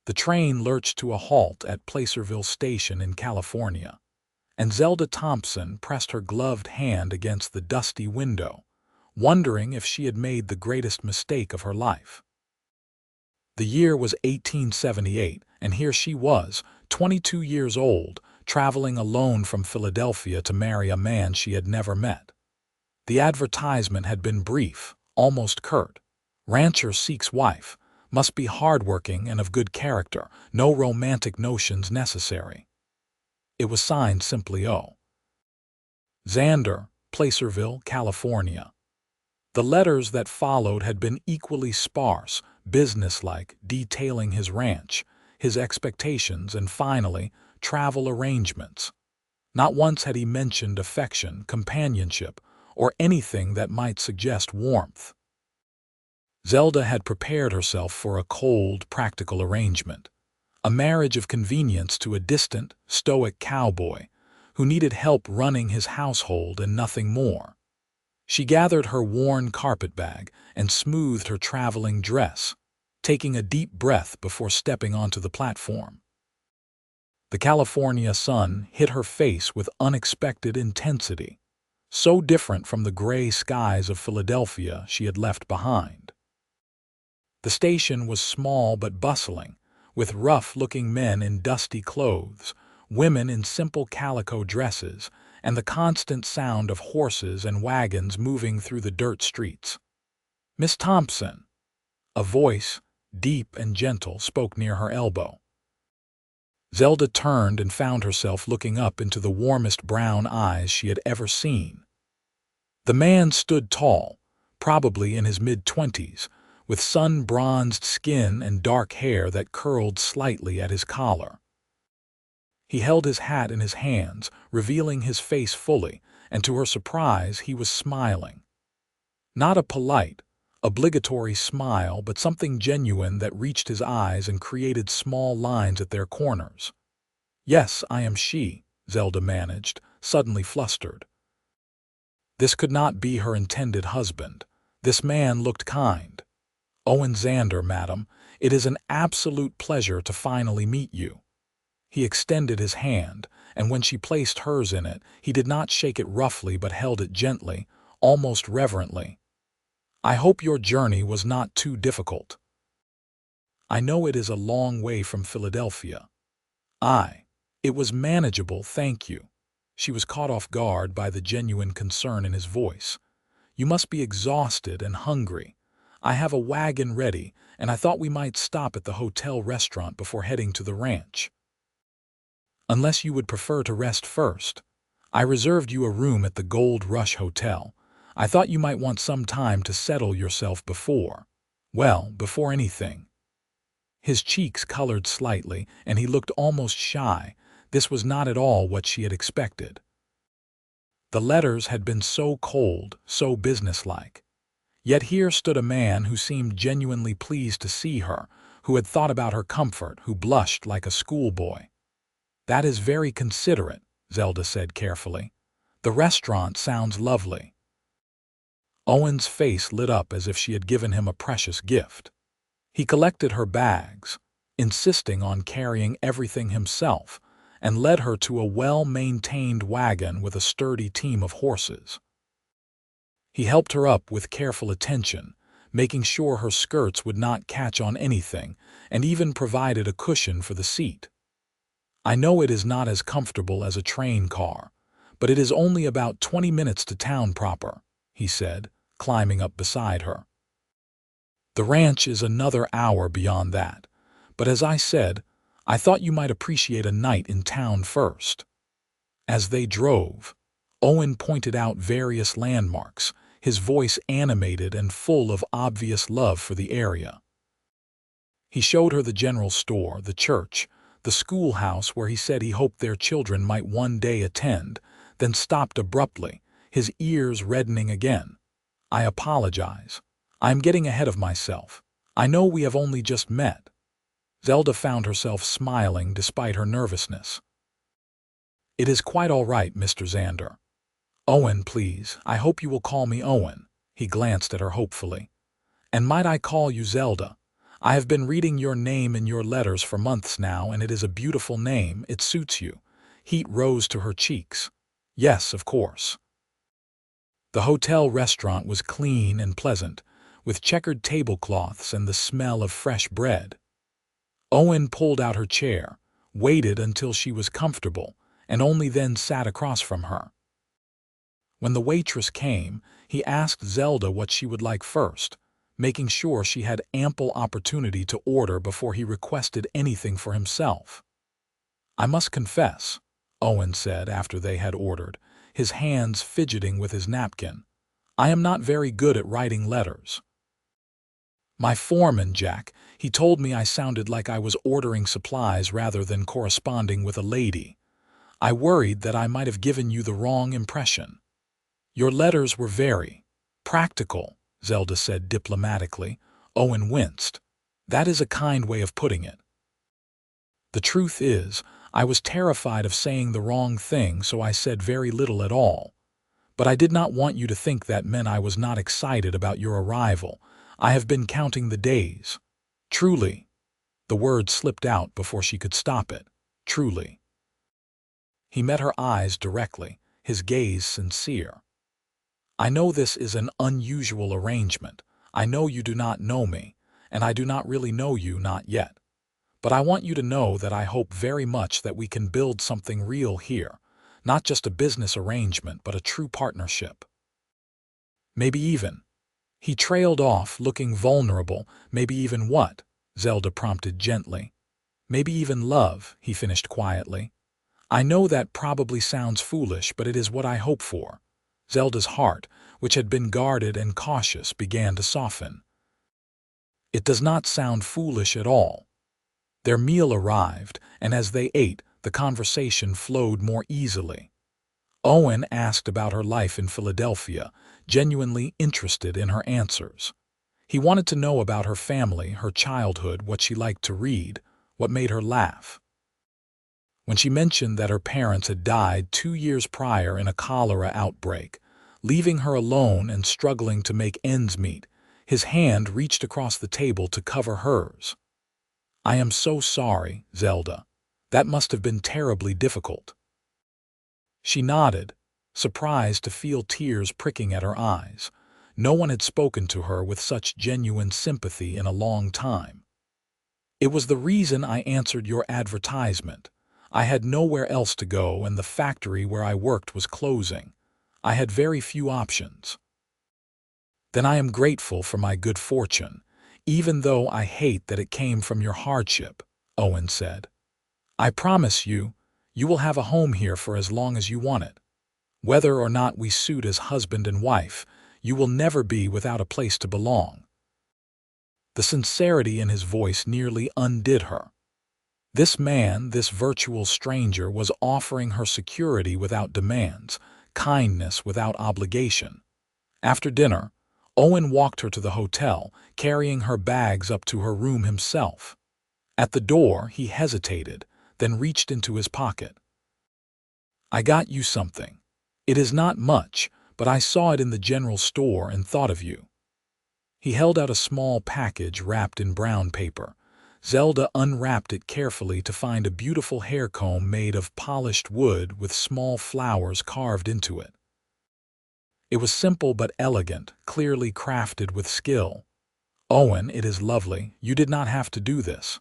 The train lurched to a halt at Placerville Station in California, and Zelda Thompson pressed her gloved hand against the dusty window, wondering if she had made the greatest mistake of her life. The year was 1878, and here she was, 22 years old, traveling alone from Philadelphia to marry a man she had never met. The advertisement had been brief, almost curt. Rancher seeks wife, must be hardworking and of good character, no romantic notions necessary. It was signed simply O. Xander, Placerville, California. The letters that followed had been equally sparse, businesslike, detailing his ranch, his expectations, and finally, travel arrangements. Not once had he mentioned affection, companionship, or anything that might suggest warmth. Zelda had prepared herself for a cold, practical arrangement, a marriage of convenience to a distant, stoic cowboy who needed help running his household and nothing more. She gathered her worn carpetbag and smoothed her traveling dress, taking a deep breath before stepping onto the platform. The California sun hit her face with unexpected intensity, so different from the gray skies of Philadelphia she had left behind. The station was small but bustling, with rough-looking men in dusty clothes, women in simple calico dresses, and the constant sound of horses and wagons moving through the dirt streets. "Miss Thompson," a voice, deep and gentle, spoke near her elbow. Zelda turned and found herself looking up into the warmest brown eyes she had ever seen. The man stood tall, probably in his mid-20s, with sun-bronzed skin and dark hair that curled slightly at his collar. He held his hat in his hands, revealing his face fully, and to her surprise he was smiling. Not a polite, obligatory smile, but something genuine that reached his eyes and created small lines at their corners. "Yes, I am she," Zelda managed, suddenly flustered. This could not be her intended husband. This man looked kind. "Owen Xander, madam, it is an absolute pleasure to finally meet you." He extended his hand, and when she placed hers in it, he did not shake it roughly but held it gently, almost reverently. "I hope your journey was not too difficult. I know it is a long way from Philadelphia." It was manageable, thank you." She was caught off guard by the genuine concern in his voice. "You must be exhausted and hungry. I have a wagon ready, and I thought we might stop at the hotel restaurant before heading to the ranch. Unless you would prefer to rest first. I reserved you a room at the Gold Rush Hotel. I thought you might want some time to settle yourself before anything." His cheeks colored slightly, and he looked almost shy. This was not at all what she had expected. The letters had been so cold, so businesslike. Yet here stood a man who seemed genuinely pleased to see her, who had thought about her comfort, who blushed like a schoolboy. "That is very considerate," Zelda said carefully. "The restaurant sounds lovely." Owen's face lit up as if she had given him a precious gift. He collected her bags, insisting on carrying everything himself, and led her to a well-maintained wagon with a sturdy team of horses. He helped her up with careful attention, making sure her skirts would not catch on anything, and even provided a cushion for the seat. "I know it is not as comfortable as a train car, but it is only about 20 minutes to town proper," he said, climbing up beside her. "The ranch is another hour beyond that, but as I said, I thought you might appreciate a night in town first." As they drove, Owen pointed out various landmarks, his voice animated and full of obvious love for the area. He showed her the general store, the church, the schoolhouse where he said he hoped their children might one day attend, then stopped abruptly, his ears reddening again. "I apologize. I'm getting ahead of myself. I know we have only just met." Zelda found herself smiling despite her nervousness. "It is quite all right, Mr. Xander. Owen, please, I hope you will call me Owen." He glanced at her hopefully. "And might I call you Zelda? I have been reading your name in your letters for months now, and it is a beautiful name. It suits you." Heat rose to her cheeks. "Yes, of course." The hotel restaurant was clean and pleasant, with checkered tablecloths and the smell of fresh bread. Owen pulled out her chair, waited until she was comfortable, and only then sat across from her. When the waitress came, he asked Zelda what she would like first, making sure she had ample opportunity to order before he requested anything for himself. "I must confess," Owen said after they had ordered, his hands fidgeting with his napkin, "I am not very good at writing letters. My foreman, Jack, he told me I sounded like I was ordering supplies rather than corresponding with a lady. I worried that I might have given you the wrong impression." "Your letters were very practical," Zelda said diplomatically. Owen winced. "That is a kind way of putting it." "The truth is, I was terrified of saying the wrong thing, so I said very little at all. But I did not want you to think that meant I was not excited about your arrival. I have been counting the days. Truly." The word slipped out before she could stop it. "Truly." He met her eyes directly, his gaze sincere. "I know this is an unusual arrangement. I know you do not know me, and I do not really know you, not yet. But I want you to know that I hope very much that we can build something real here, not just a business arrangement, but a true partnership. Maybe even—" He trailed off, looking vulnerable. "Maybe even what?" Zelda prompted gently. "Maybe even love," he finished quietly. "I know that probably sounds foolish, but it is what I hope for." Zelda's heart, which had been guarded and cautious, began to soften. "It does not sound foolish at all." Their meal arrived, and as they ate, the conversation flowed more easily. Owen asked about her life in Philadelphia, genuinely interested in her answers. He wanted to know about her family, her childhood, what she liked to read, what made her laugh. When she mentioned that her parents had died 2 years prior in a cholera outbreak, leaving her alone and struggling to make ends meet, his hand reached across the table to cover hers. "I am so sorry, Zelda. That must have been terribly difficult." She nodded, surprised to feel tears pricking at her eyes. No one had spoken to her with such genuine sympathy in a long time. "It was the reason I answered your advertisement. I had nowhere else to go, and the factory where I worked was closing. I had very few options." "Then I am grateful for my good fortune, even though I hate that it came from your hardship," Owen said. "I promise you, you will have a home here for as long as you want it. Whether or not we suit as husband and wife, you will never be without a place to belong." The sincerity in his voice nearly undid her. This man, this virtual stranger, was offering her security without demands, kindness without obligation. After dinner, Owen walked her to the hotel, carrying her bags up to her room himself. At the door, he hesitated, then reached into his pocket. "I got you something. It is not much, but I saw it in the general store and thought of you." He held out a small package wrapped in brown paper. Zelda unwrapped it carefully to find a beautiful hair comb made of polished wood with small flowers carved into it. It was simple but elegant, clearly crafted with skill. "Owen, it is lovely. You did not have to do this.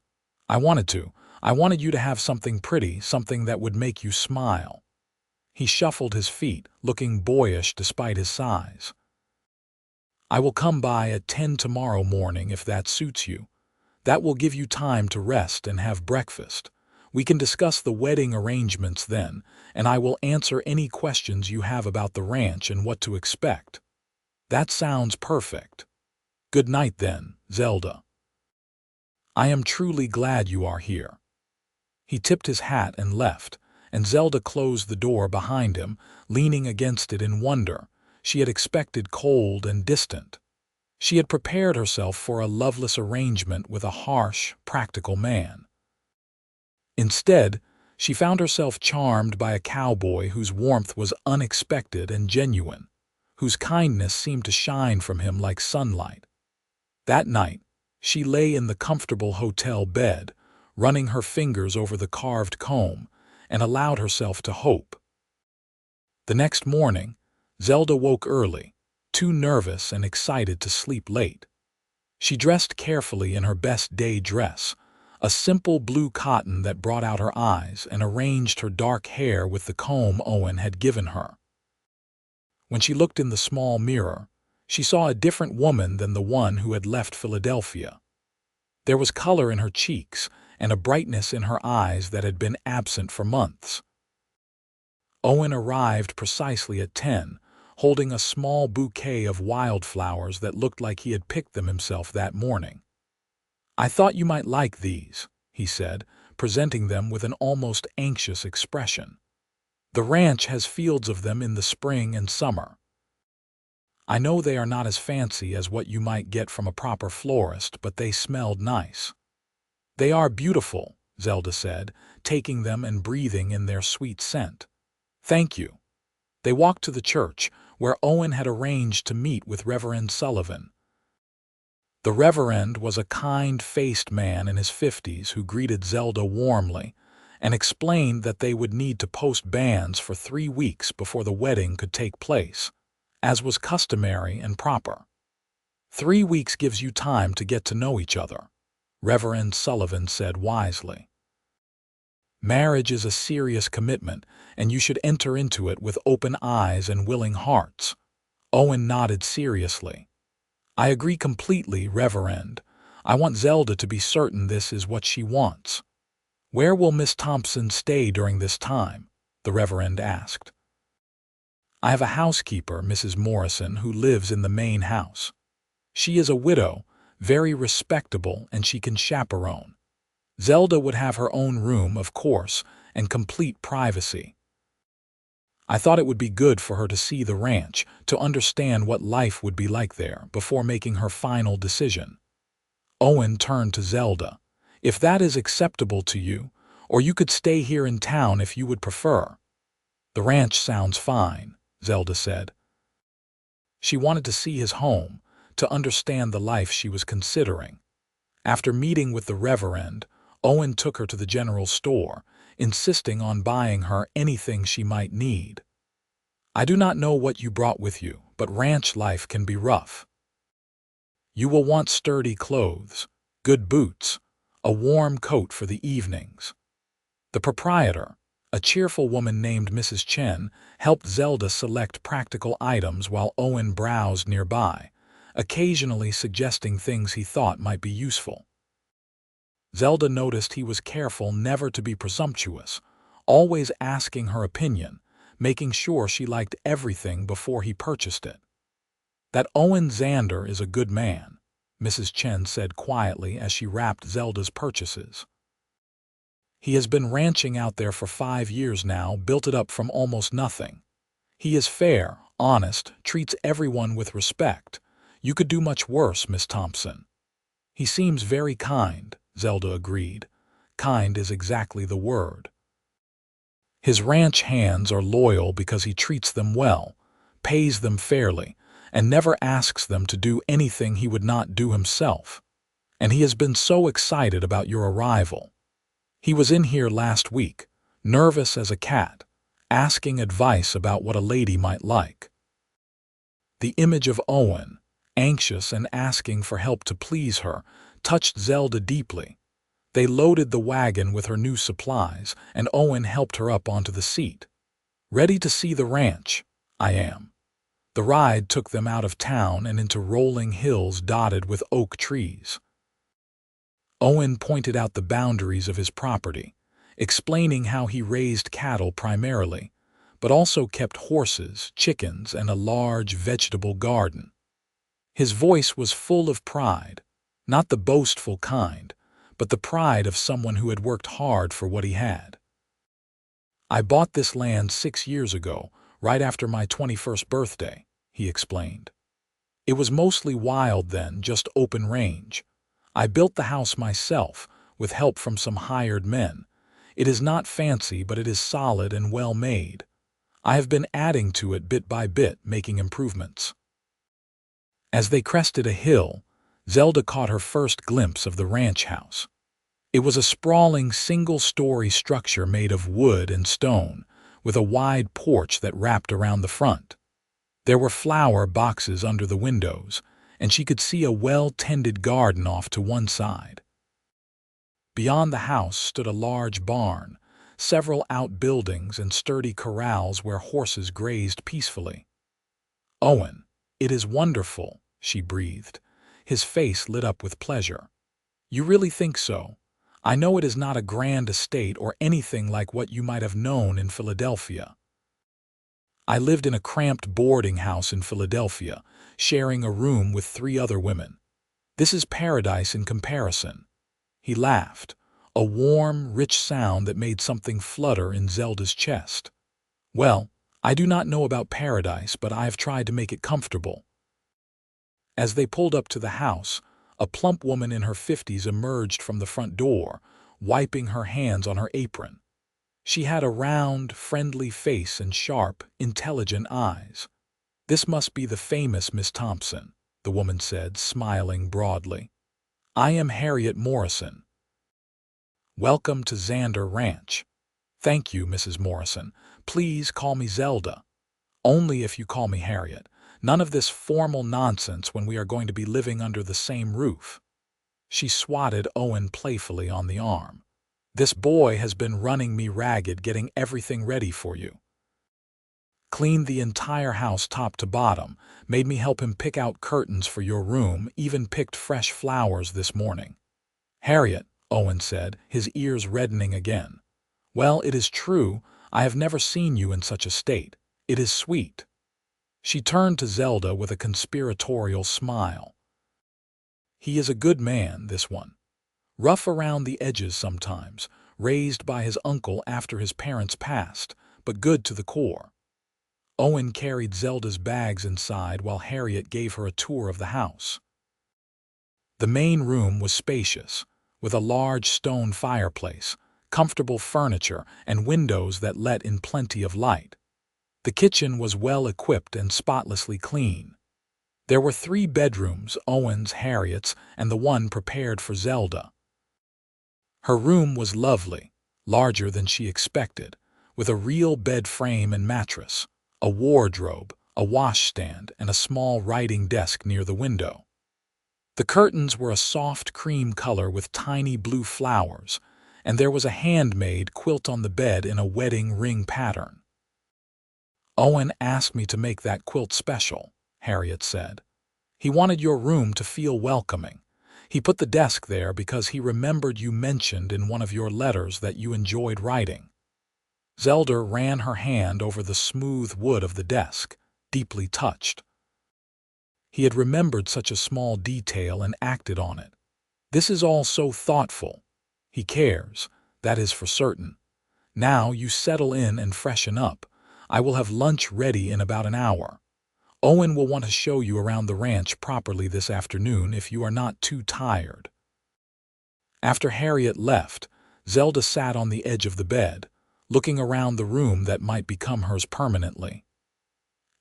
I wanted to. I wanted you to have something pretty, something that would make you smile." He shuffled his feet, looking boyish despite his size. "I will come by at 10 tomorrow morning if that suits you. That will give you time to rest and have breakfast. We can discuss the wedding arrangements then, and I will answer any questions you have about the ranch and what to expect." "That sounds perfect. Good night then, Zelda. I am truly glad you are here." He tipped his hat and left, and Zelda closed the door behind him, leaning against it in wonder. She had expected cold and distant. She had prepared herself for a loveless arrangement with a harsh, practical man. Instead, she found herself charmed by a cowboy whose warmth was unexpected and genuine, whose kindness seemed to shine from him like sunlight. That night, She lay in the comfortable hotel bed, running her fingers over the carved comb, and allowed herself to hope. The next morning, Zelda woke early, too nervous and excited to sleep late. She dressed carefully in her best day dress, a simple blue cotton that brought out her eyes, and arranged her dark hair with the comb Owen had given her. When she looked in the small mirror, she saw a different woman than the one who had left Philadelphia. There was color in her cheeks and a brightness in her eyes that had been absent for months. Owen arrived precisely at 10, holding a small bouquet of wildflowers that looked like he had picked them himself that morning. "I thought you might like these," he said, presenting them with an almost anxious expression. "The ranch has fields of them in the spring and summer. I know they are not as fancy as what you might get from a proper florist, but they smelled nice." "They are beautiful," Zelda said, taking them and breathing in their sweet scent. "Thank you." They walked to the church, where Owen had arranged to meet with Reverend Sullivan. The Reverend was a kind-faced man in his 50s who greeted Zelda warmly and explained that they would need to post banns for 3 weeks before the wedding could take place, as was customary and proper. "3 weeks gives you time to get to know each other," Reverend Sullivan said wisely. "Marriage is a serious commitment, and you should enter into it with open eyes and willing hearts." Owen nodded seriously. "I agree completely, Reverend. I want Zelda to be certain this is what she wants." "Where will Miss Thompson stay during this time?" the Reverend asked. "I have a housekeeper, Mrs. Morrison, who lives in the main house. She is a widow, very respectable, and she can chaperone. Zelda would have her own room, of course, and complete privacy. I thought it would be good for her to see the ranch, to understand what life would be like there, before making her final decision." Owen turned to Zelda. "If that is acceptable to you, or you could stay here in town if you would prefer." "The ranch sounds fine," Zelda said. She wanted to see his home, to understand the life she was considering. After meeting with the Reverend, Owen took her to the general store, insisting on buying her anything she might need. "I do not know what you brought with you, but ranch life can be rough. You will want sturdy clothes, good boots, a warm coat for the evenings." The proprietor, a cheerful woman named Mrs. Chen, helped Zelda select practical items while Owen browsed nearby, occasionally suggesting things he thought might be useful. Zelda noticed he was careful never to be presumptuous, always asking her opinion, making sure she liked everything before he purchased it. "That Owen Xander is a good man," Mrs. Chen said quietly as she wrapped Zelda's purchases. "He has been ranching out there for 5 years now, built it up from almost nothing. He is fair, honest, treats everyone with respect. You could do much worse, Miss Thompson." "He seems very kind," Zelda agreed. Kind is exactly the word. "His ranch hands are loyal because he treats them well, pays them fairly, and never asks them to do anything he would not do himself. And he has been so excited about your arrival. He was in here last week, nervous as a cat, asking advice about what a lady might like." The image of Owen, anxious and asking for help to please her, touched Zelda deeply. They loaded the wagon with her new supplies, and Owen helped her up onto the seat. "Ready to see the ranch?" "I am." The ride took them out of town and into rolling hills dotted with oak trees. Owen pointed out the boundaries of his property, explaining how he raised cattle primarily, but also kept horses, chickens, and a large vegetable garden. His voice was full of pride, not the boastful kind, but the pride of someone who had worked hard for what he had. "I bought this land 6 years ago, right after my 21st birthday," he explained. "It was mostly wild then, just open range. I built the house myself, with help from some hired men. It is not fancy, but it is solid and well made. I have been adding to it bit by bit, making improvements." As they crested a hill, Zelda caught her first glimpse of the ranch house. It was a sprawling single-story structure made of wood and stone, with a wide porch that wrapped around the front. There were flower boxes under the windows, and she could see a well-tended garden off to one side. Beyond the house stood a large barn, several outbuildings and sturdy corrals where horses grazed peacefully. "Owen, it is wonderful," she breathed. His face lit up with pleasure. "You really think so? I know it is not a grand estate or anything like what you might have known in Philadelphia. I lived in a cramped boarding house in Philadelphia, sharing a room with 3 other women. This is paradise in comparison." He laughed, a warm, rich sound that made something flutter in Zelda's chest. "Well, I do not know about paradise, but I have tried to make it comfortable." As they pulled up to the house, a plump woman in her 50s emerged from the front door, wiping her hands on her apron. She had a round, friendly face and sharp, intelligent eyes. "This must be the famous Miss Thompson," the woman said, smiling broadly. "I am Harriet Morrison. Welcome to Xander Ranch." "Thank you, Mrs. Morrison. Please call me Zelda." "Only if you call me Harriet. None of this formal nonsense when we are going to be living under the same roof." She swatted Owen playfully on the arm. "This boy has been running me ragged getting everything ready for you. Cleaned the entire house top to bottom, made me help him pick out curtains for your room, even picked fresh flowers this morning." "Harriet," Owen said, his ears reddening again. "Well, it is true, I have never seen you in such a state. It is sweet." She turned to Zelda with a conspiratorial smile. "He is a good man, this one. Rough around the edges sometimes, raised by his uncle after his parents passed, but good to the core." Owen carried Zelda's bags inside while Harriet gave her a tour of the house. The main room was spacious, with a large stone fireplace, comfortable furniture, and windows that let in plenty of light. The kitchen was well equipped and spotlessly clean. There were 3 bedrooms, Owen's, Harriet's, and the one prepared for Zelda. Her room was lovely, larger than she expected, with a real bed frame and mattress, a wardrobe, a washstand, and a small writing desk near the window. The curtains were a soft cream color with tiny blue flowers, and there was a handmade quilt on the bed in a wedding ring pattern. "Owen asked me to make that quilt special," Harriet said. "He wanted your room to feel welcoming. He put the desk there because he remembered you mentioned in one of your letters that you enjoyed writing." Zelda ran her hand over the smooth wood of the desk, deeply touched. He had remembered such a small detail and acted on it. "This is all so thoughtful. He cares, that is for certain. Now you settle in and freshen up. I will have lunch ready in about an hour. Owen will want to show you around the ranch properly this afternoon if you are not too tired." After Harriet left, Zelda sat on the edge of the bed, looking around the room that might become hers permanently.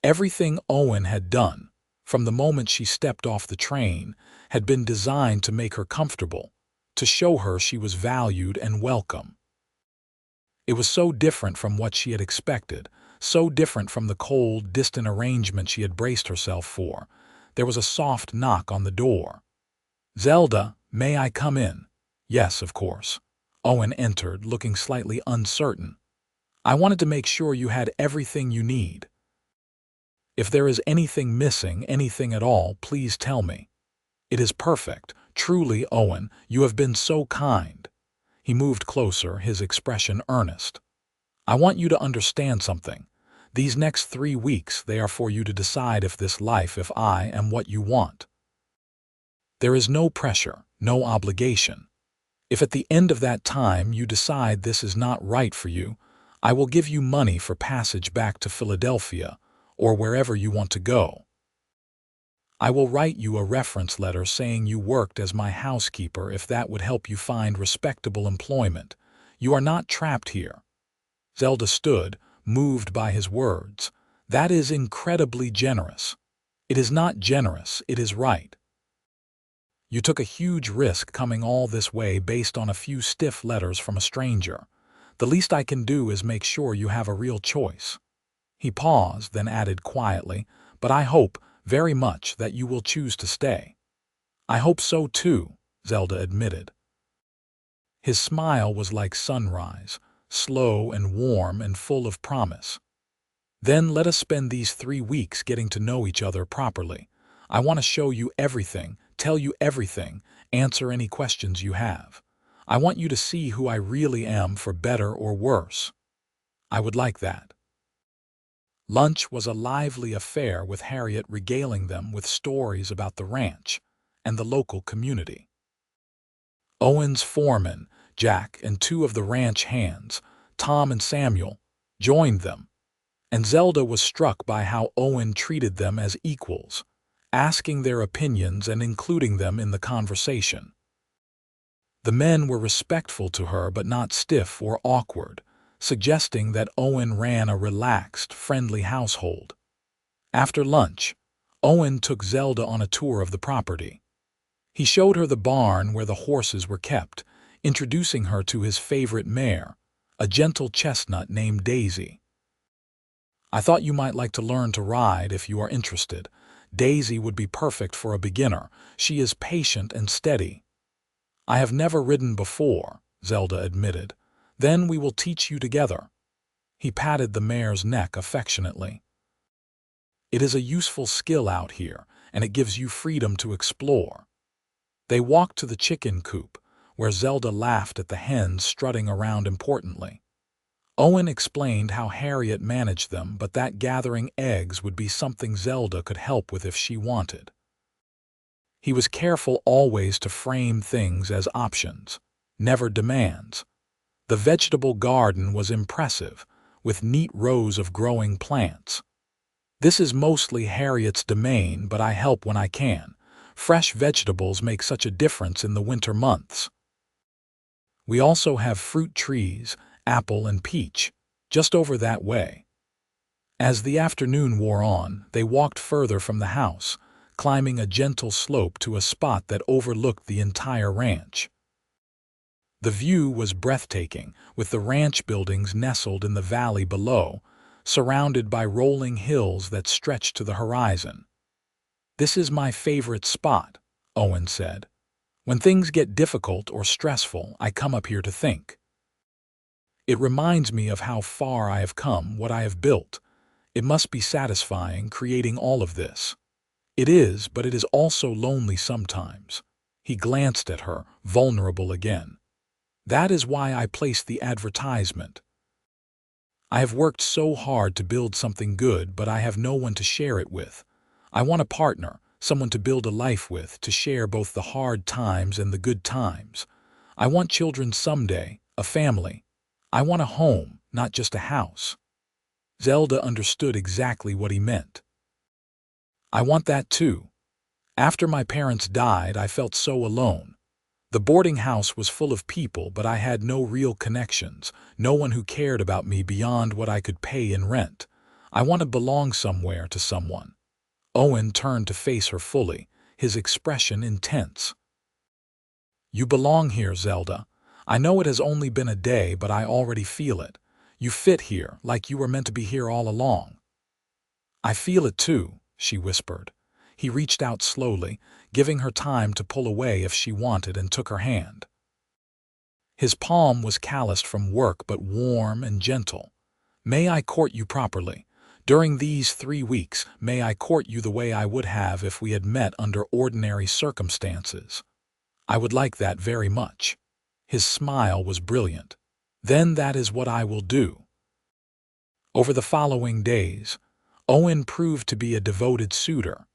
Everything Owen had done, from the moment she stepped off the train, had been designed to make her comfortable, to show her she was valued and welcome. It was so different from what she had expected, so different from the cold, distant arrangement she had braced herself for. There was a soft knock on the door. "Zelda, may I come in?" "Yes, of course." Owen entered, looking slightly uncertain. "I wanted to make sure you had everything you need. If there is anything missing, anything at all, please tell me." "It is perfect. Truly, Owen, you have been so kind." He moved closer, his expression earnest. "I want you to understand something. These next 3 weeks, they are for you to decide if this life, if I am what you want. There is no pressure, no obligation. If at the end of that time you decide this is not right for you, I will give you money for passage back to Philadelphia or wherever you want to go. I will write you a reference letter saying you worked as my housekeeper if that would help you find respectable employment. You are not trapped here." Zelda stood, moved by his words. "That is incredibly generous." "It is not generous, it is right." You took a huge risk coming all this way based on a few stiff letters from a stranger. The least I can do is make sure you have a real choice." He paused, then added quietly, "But I hope, very much, that you will choose to stay." "I hope so too," Zelda admitted. His smile was like sunrise, slow and warm and full of promise. "Then let us spend these 3 weeks getting to know each other properly. I want to show you everything, tell you everything, answer any questions you have. I want you to see who I really am, for better or worse." "I would like that." Lunch was a lively affair, with Harriet regaling them with stories about the ranch and the local community. Owen's foreman, Jack, and 2 of the ranch hands, Tom and Samuel, joined them, and Zelda was struck by how Owen treated them as equals, asking their opinions and including them in the conversation. The men were respectful to her but not stiff or awkward, suggesting that Owen ran a relaxed, friendly household. After lunch, Owen took Zelda on a tour of the property. He showed her the barn where the horses were kept, introducing her to his favorite mare, a gentle chestnut named Daisy. "I thought you might like to learn to ride if you are interested. Daisy would be perfect for a beginner. She is patient and steady." "I have never ridden before," Zelda admitted. "Then we will teach you together." He patted the mare's neck affectionately. "It is a useful skill out here, and it gives you freedom to explore." They walked to the chicken coop, where Zelda laughed at the hens strutting around importantly. Owen explained how Harriet managed them, but that gathering eggs would be something Zelda could help with if she wanted. He was careful always to frame things as options, never demands. The vegetable garden was impressive, with neat rows of growing plants. "This is mostly Harriet's domain, but I help when I can. Fresh vegetables make such a difference in the winter months. We also have fruit trees, apple and peach, just over that way." As the afternoon wore on, they walked further from the house, climbing a gentle slope to a spot that overlooked the entire ranch. The view was breathtaking, with the ranch buildings nestled in the valley below, surrounded by rolling hills that stretched to the horizon. "This is my favorite spot," Owen said. "When things get difficult or stressful, I come up here to think. It reminds me of how far I have come, what I have built. It must be satisfying creating all of this." "It is, but it is also lonely sometimes." He glanced at her, vulnerable again. "That is why I placed the advertisement. I have worked so hard to build something good, but I have no one to share it with. I want a partner, someone to build a life with, to share both the hard times and the good times. I want children someday, a family. I want a home, not just a house." Zelda understood exactly what he meant. "I want that too. After my parents died, I felt so alone. The boarding house was full of people, but I had no real connections, no one who cared about me beyond what I could pay in rent. I want to belong somewhere to someone." Owen turned to face her fully, his expression intense. "You belong here, Zelda. I know it has only been a day, but I already feel it. You fit here, like you were meant to be here all along." "I feel it too," she whispered. He reached out slowly, giving her time to pull away if she wanted, and took her hand. His palm was calloused from work but warm and gentle. "May I court you properly? During these 3 weeks, may I court you the way I would have if we had met under ordinary circumstances?" "I would like that very much." His smile was brilliant. "Then that is what I will do." Over the following days, Owen proved to be a devoted suitor.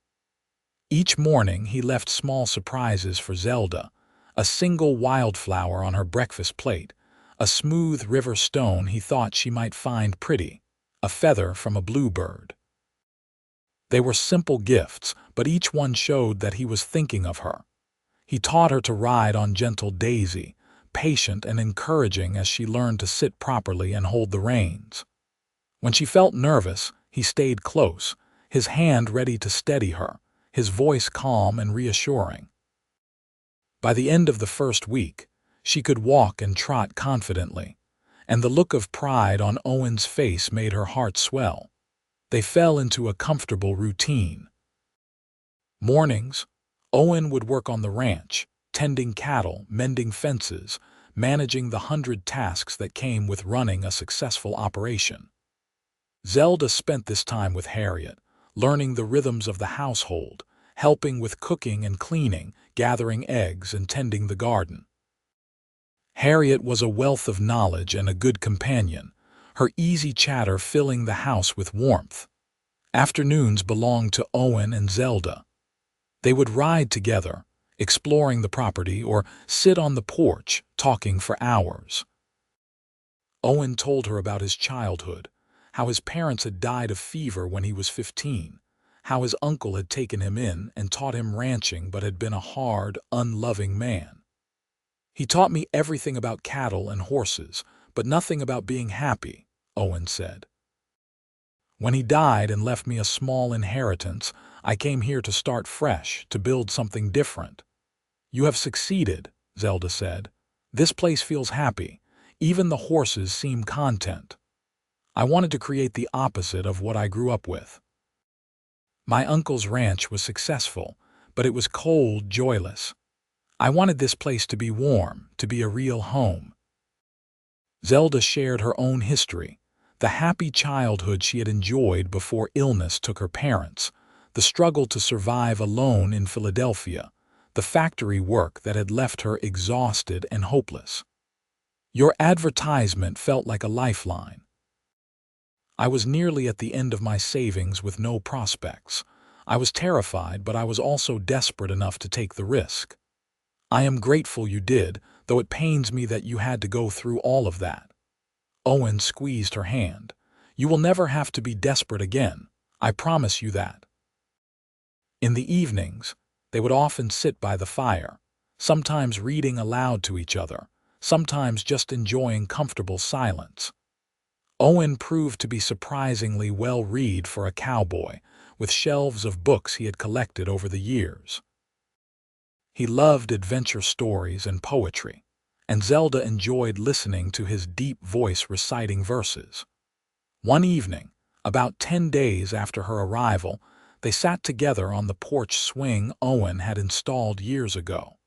Each morning he left small surprises for Zelda: a single wildflower on her breakfast plate, a smooth river stone he thought she might find pretty, a feather from a bluebird. They were simple gifts, but each one showed that he was thinking of her. He taught her to ride on gentle Daisy, patient and encouraging as she learned to sit properly and hold the reins. When she felt nervous, he stayed close, his hand ready to steady her, his voice calm and reassuring. By the end of the first week, she could walk and trot confidently, and the look of pride on Owen's face made her heart swell. They fell into a comfortable routine. Mornings, Owen would work on the ranch, tending cattle, mending fences, managing the 100 tasks that came with running a successful operation. Zelda spent this time with Harriet, learning the rhythms of the household, helping with cooking and cleaning, gathering eggs and tending the garden. Harriet was a wealth of knowledge and a good companion, her easy chatter filling the house with warmth. Afternoons belonged to Owen and Zelda. They would ride together, exploring the property, or sit on the porch, talking for hours. Owen told her about his childhood, how his parents had died of fever when he was 15, how his uncle had taken him in and taught him ranching but had been a hard, unloving man. "He taught me everything about cattle and horses, but nothing about being happy," Owen said. "When he died and left me a small inheritance, I came here to start fresh, to build something different." "You have succeeded," Zelda said. "This place feels happy. Even the horses seem content. I wanted to create the opposite of what I grew up with. My uncle's ranch was successful, but it was cold, joyless. I wanted this place to be warm, to be a real home." Zelda shared her own history, the happy childhood she had enjoyed before illness took her parents, the struggle to survive alone in Philadelphia, the factory work that had left her exhausted and hopeless. "Your advertisement felt like a lifeline. I was nearly at the end of my savings with no prospects. I was terrified, but I was also desperate enough to take the risk. I am grateful you did, though it pains me that you had to go through all of that." Owen squeezed her hand. "You will never have to be desperate again. I promise you that." In the evenings, they would often sit by the fire, sometimes reading aloud to each other, sometimes just enjoying comfortable silence. Owen proved to be surprisingly well-read for a cowboy, with shelves of books he had collected over the years. He loved adventure stories and poetry, and Zelda enjoyed listening to his deep voice reciting verses. One evening, about 10 days after her arrival, they sat together on the porch swing Owen had installed years ago.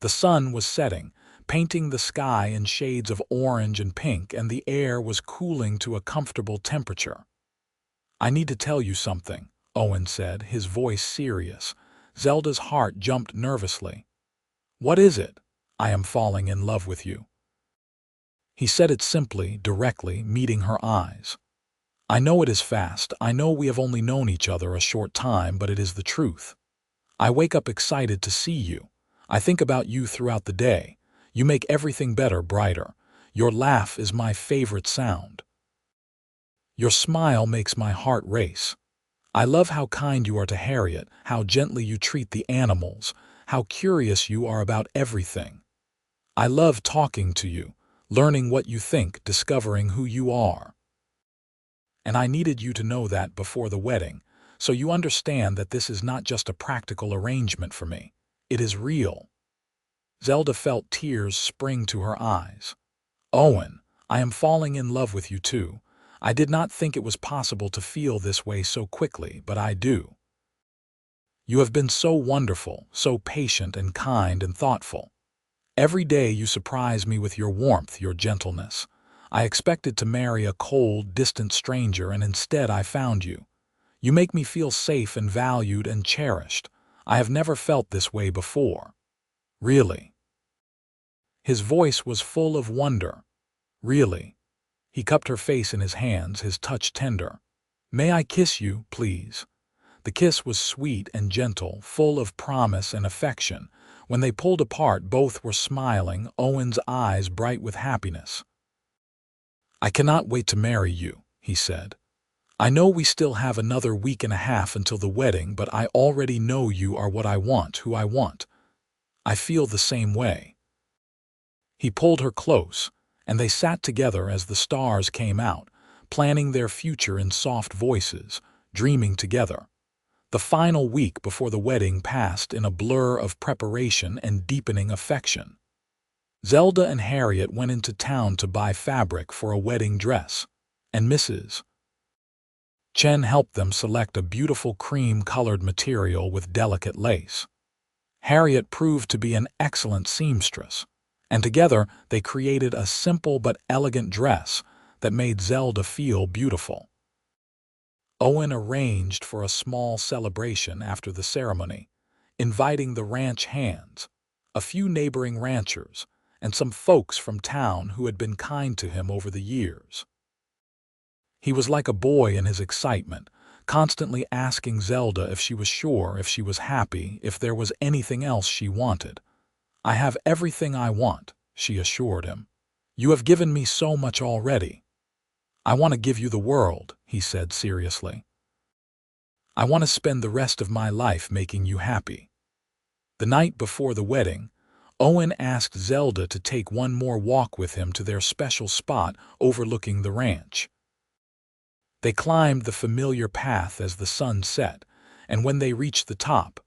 The sun was setting, painting the sky in shades of orange and pink, and the air was cooling to a comfortable temperature. "I need to tell you something," Owen said, his voice serious. Zelda's heart jumped nervously. "What is it?" "I am falling in love with you." He said it simply, directly, meeting her eyes. "I know it is fast. I know we have only known each other a short time, but it is the truth. I wake up excited to see you. I think about you throughout the day. You make everything better, brighter. Your laugh is my favorite sound. Your smile makes my heart race. I love how kind you are to Harriet, how gently you treat the animals, how curious you are about everything. I love talking to you, learning what you think, discovering who you are. And I needed you to know that before the wedding, so you understand that this is not just a practical arrangement for me. It is real." Zelda felt tears spring to her eyes. "Owen, I am falling in love with you too. I did not think it was possible to feel this way so quickly, but I do. You have been so wonderful, so patient and kind and thoughtful. Every day you surprise me with your warmth, your gentleness. I expected to marry a cold, distant stranger, and instead I found you. You make me feel safe and valued and cherished. I have never felt this way before. Really." His voice was full of wonder. "Really?" He cupped her face in his hands, his touch tender. "May I kiss you, please?" The kiss was sweet and gentle, full of promise and affection. When they pulled apart, both were smiling, Owen's eyes bright with happiness. "I cannot wait to marry you," he said. "I know we still have another week and a half until the wedding, but I already know you are what I want, who I want. I feel the same way." He pulled her close, and they sat together as the stars came out, planning their future in soft voices, dreaming together. The final week before the wedding passed in a blur of preparation and deepening affection. Zelda and Harriet went into town to buy fabric for a wedding dress, and Mrs. Chen helped them select a beautiful cream-colored material with delicate lace. Harriet proved to be an excellent seamstress, and together they created a simple but elegant dress that made Zelda feel beautiful. Owen arranged for a small celebration after the ceremony, inviting the ranch hands, a few neighboring ranchers, and some folks from town who had been kind to him over the years. He was like a boy in his excitement, constantly asking Zelda if she was sure, if she was happy, if there was anything else she wanted. "I have everything I want," she assured him. "You have given me so much already." "I want to give you the world," he said seriously. "I want to spend the rest of my life making you happy." The night before the wedding, Owen asked Zelda to take one more walk with him to their special spot overlooking the ranch. They climbed the familiar path as the sun set, and when they reached the top,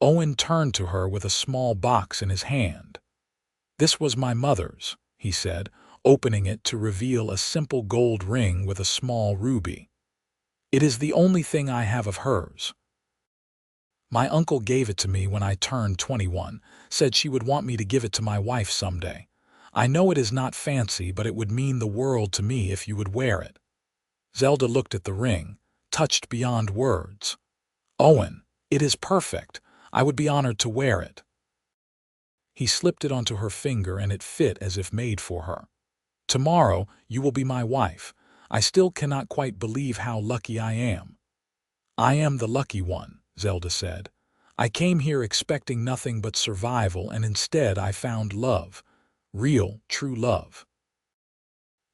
Owen turned to her with a small box in his hand. "This was my mother's," he said, opening it to reveal a simple gold ring with a small ruby. "It is the only thing I have of hers. My uncle gave it to me when I turned 21, said she would want me to give it to my wife someday. I know it is not fancy, but it would mean the world to me if you would wear it." Zelda looked at the ring, touched beyond words. "Owen, it is perfect. I would be honored to wear it." He slipped it onto her finger and it fit as if made for her. "Tomorrow you will be my wife. I still cannot quite believe how lucky I am." "I am the lucky one," Zelda said. "I came here expecting nothing but survival, and instead I found love. Real, true love."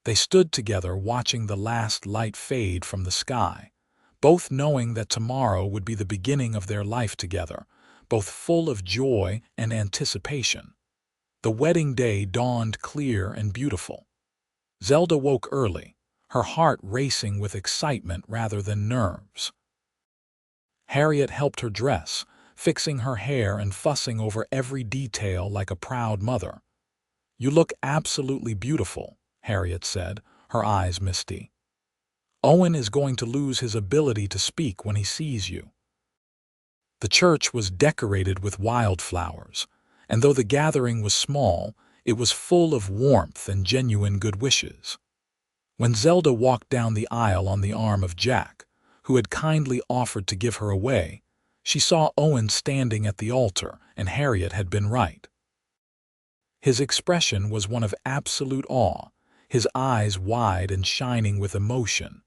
They stood together watching the last light fade from the sky, both knowing that tomorrow would be the beginning of their life together, both full of joy and anticipation. The wedding day dawned clear and beautiful. Zelda woke early, her heart racing with excitement rather than nerves. Harriet helped her dress, fixing her hair and fussing over every detail like a proud mother. "You look absolutely beautiful," Harriet said, her eyes misty. "Owen is going to lose his ability to speak when he sees you." The church was decorated with wildflowers, and though the gathering was small, it was full of warmth and genuine good wishes. When Zelda walked down the aisle on the arm of Jack, who had kindly offered to give her away, she saw Owen standing at the altar, and Harriet had been right. His expression was one of absolute awe, his eyes wide and shining with emotion.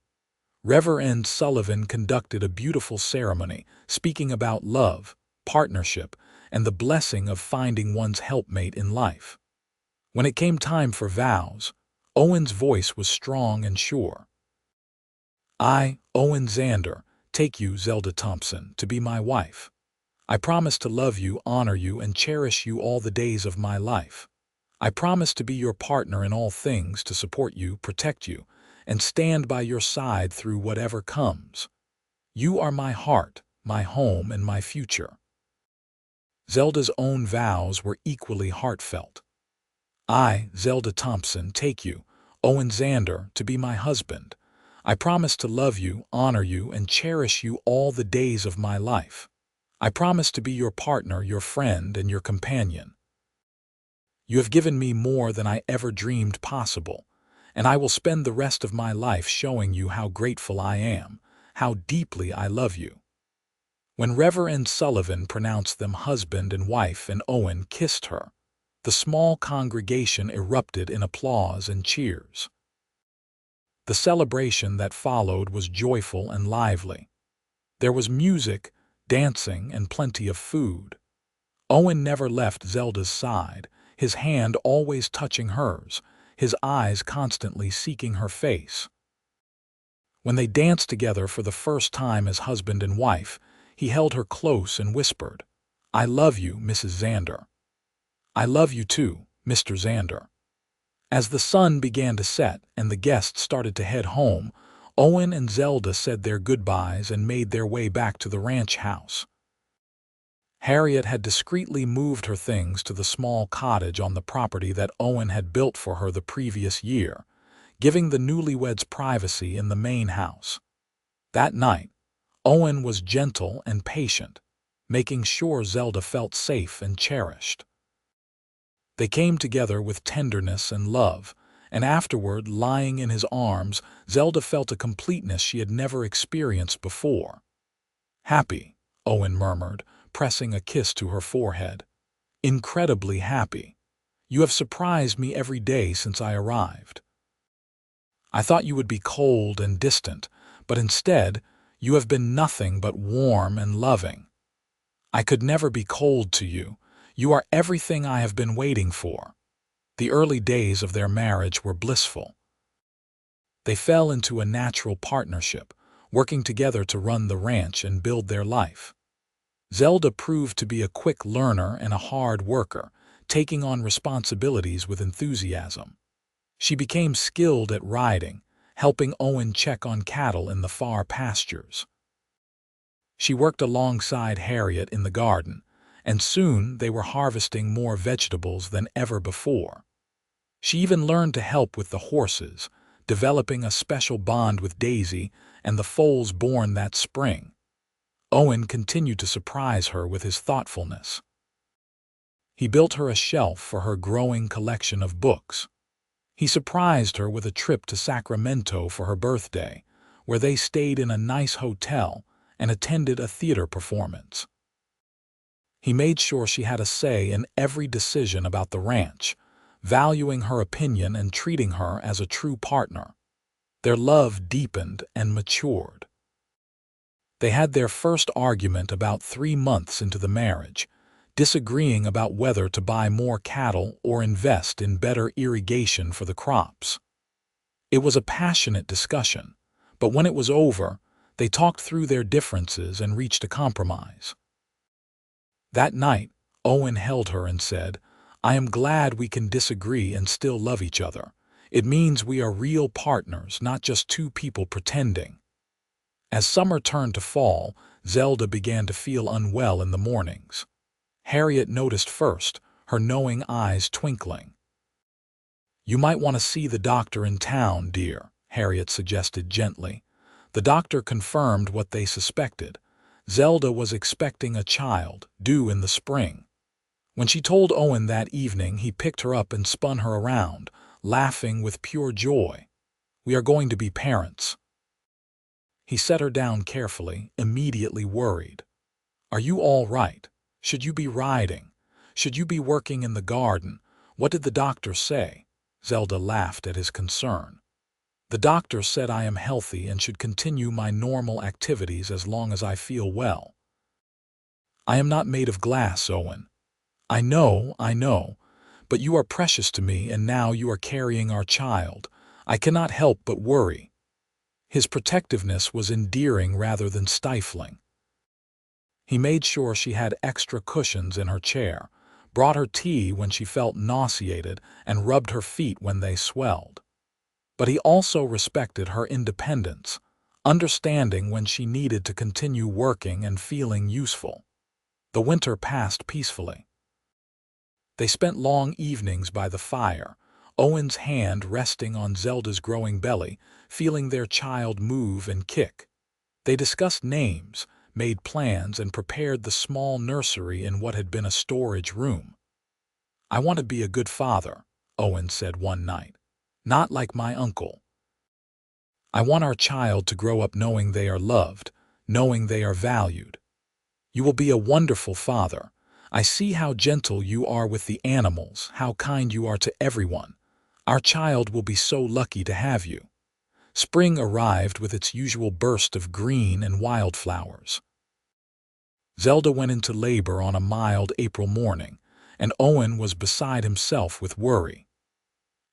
Reverend Sullivan conducted a beautiful ceremony, speaking about love, partnership, and the blessing of finding one's helpmate in life. When it came time for vows, Owen's voice was strong and sure. "I, Owen Xander, take you, Zelda Thompson, to be my wife. I promise to love you, honor you, and cherish you all the days of my life. I promise to be your partner in all things, to support you, protect you, and stand by your side through whatever comes. You are my heart, my home, and my future." Zelda's own vows were equally heartfelt. "I, Zelda Thompson, take you, Owen Xander, to be my husband. I promise to love you, honor you, and cherish you all the days of my life. I promise to be your partner, your friend, and your companion. You have given me more than I ever dreamed possible, and I will spend the rest of my life showing you how grateful I am, how deeply I love you." When Reverend Sullivan pronounced them husband and wife and Owen kissed her, the small congregation erupted in applause and cheers. The celebration that followed was joyful and lively. There was music, dancing, and plenty of food. Owen never left Zelda's side, his hand always touching hers, his eyes constantly seeking her face. When they danced together for the first time as husband and wife, he held her close and whispered, "I love you, Mrs. Xander." "I love you too, Mr. Xander." As the sun began to set and the guests started to head home, Owen and Zelda said their goodbyes and made their way back to the ranch house. Harriet had discreetly moved her things to the small cottage on the property that Owen had built for her the previous year, giving the newlyweds privacy in the main house. That night, Owen was gentle and patient, making sure Zelda felt safe and cherished. They came together with tenderness and love, and afterward, lying in his arms, Zelda felt a completeness she had never experienced before. "Happy," Owen murmured, pressing a kiss to her forehead. "Incredibly happy. You have surprised me every day since I arrived. I thought you would be cold and distant, but instead, you have been nothing but warm and loving. I could never be cold to you. You are everything I have been waiting for." The early days of their marriage were blissful. They fell into a natural partnership, working together to run the ranch and build their life. Zelda proved to be a quick learner and a hard worker, taking on responsibilities with enthusiasm. She became skilled at riding, helping Owen check on cattle in the far pastures. She worked alongside Harriet in the garden, and soon they were harvesting more vegetables than ever before. She even learned to help with the horses, developing a special bond with Daisy and the foals born that spring. Owen continued to surprise her with his thoughtfulness. He built her a shelf for her growing collection of books. He surprised her with a trip to Sacramento for her birthday, where they stayed in a nice hotel and attended a theater performance. He made sure she had a say in every decision about the ranch, valuing her opinion and treating her as a true partner. Their love deepened and matured. They had their first argument about 3 months into the marriage, disagreeing about whether to buy more cattle or invest in better irrigation for the crops. It was a passionate discussion, but when it was over, they talked through their differences and reached a compromise. That night, Owen held her and said, "I am glad we can disagree and still love each other. It means we are real partners, not just two people pretending." As summer turned to fall, Zelda began to feel unwell in the mornings. Harriet noticed first, her knowing eyes twinkling. "You might want to see the doctor in town, dear," Harriet suggested gently. The doctor confirmed what they suspected. Zelda was expecting a child, due in the spring. When she told Owen that evening, he picked her up and spun her around, laughing with pure joy. "We are going to be parents." He set her down carefully, immediately worried. "Are you all right? Should you be riding? Should you be working in the garden? What did the doctor say?" Zelda laughed at his concern. "The doctor said I am healthy and should continue my normal activities as long as I feel well." "I am not made of glass, Owen. I know, but you are precious to me, and now you are carrying our child. I cannot help but worry." His protectiveness was endearing rather than stifling. He made sure she had extra cushions in her chair, brought her tea when she felt nauseated, and rubbed her feet when they swelled. But he also respected her independence, understanding when she needed to continue working and feeling useful. The winter passed peacefully. They spent long evenings by the fire, Owen's hand resting on Zelda's growing belly, feeling their child move and kick. They discussed names, made plans, and prepared the small nursery in what had been a storage room. "I want to be a good father," Owen said one night. "Not like my uncle. I want our child to grow up knowing they are loved, knowing they are valued." "You will be a wonderful father. I see how gentle you are with the animals, how kind you are to everyone. Our child will be so lucky to have you." Spring arrived with its usual burst of green and wildflowers. Zelda went into labor on a mild April morning, and Owen was beside himself with worry.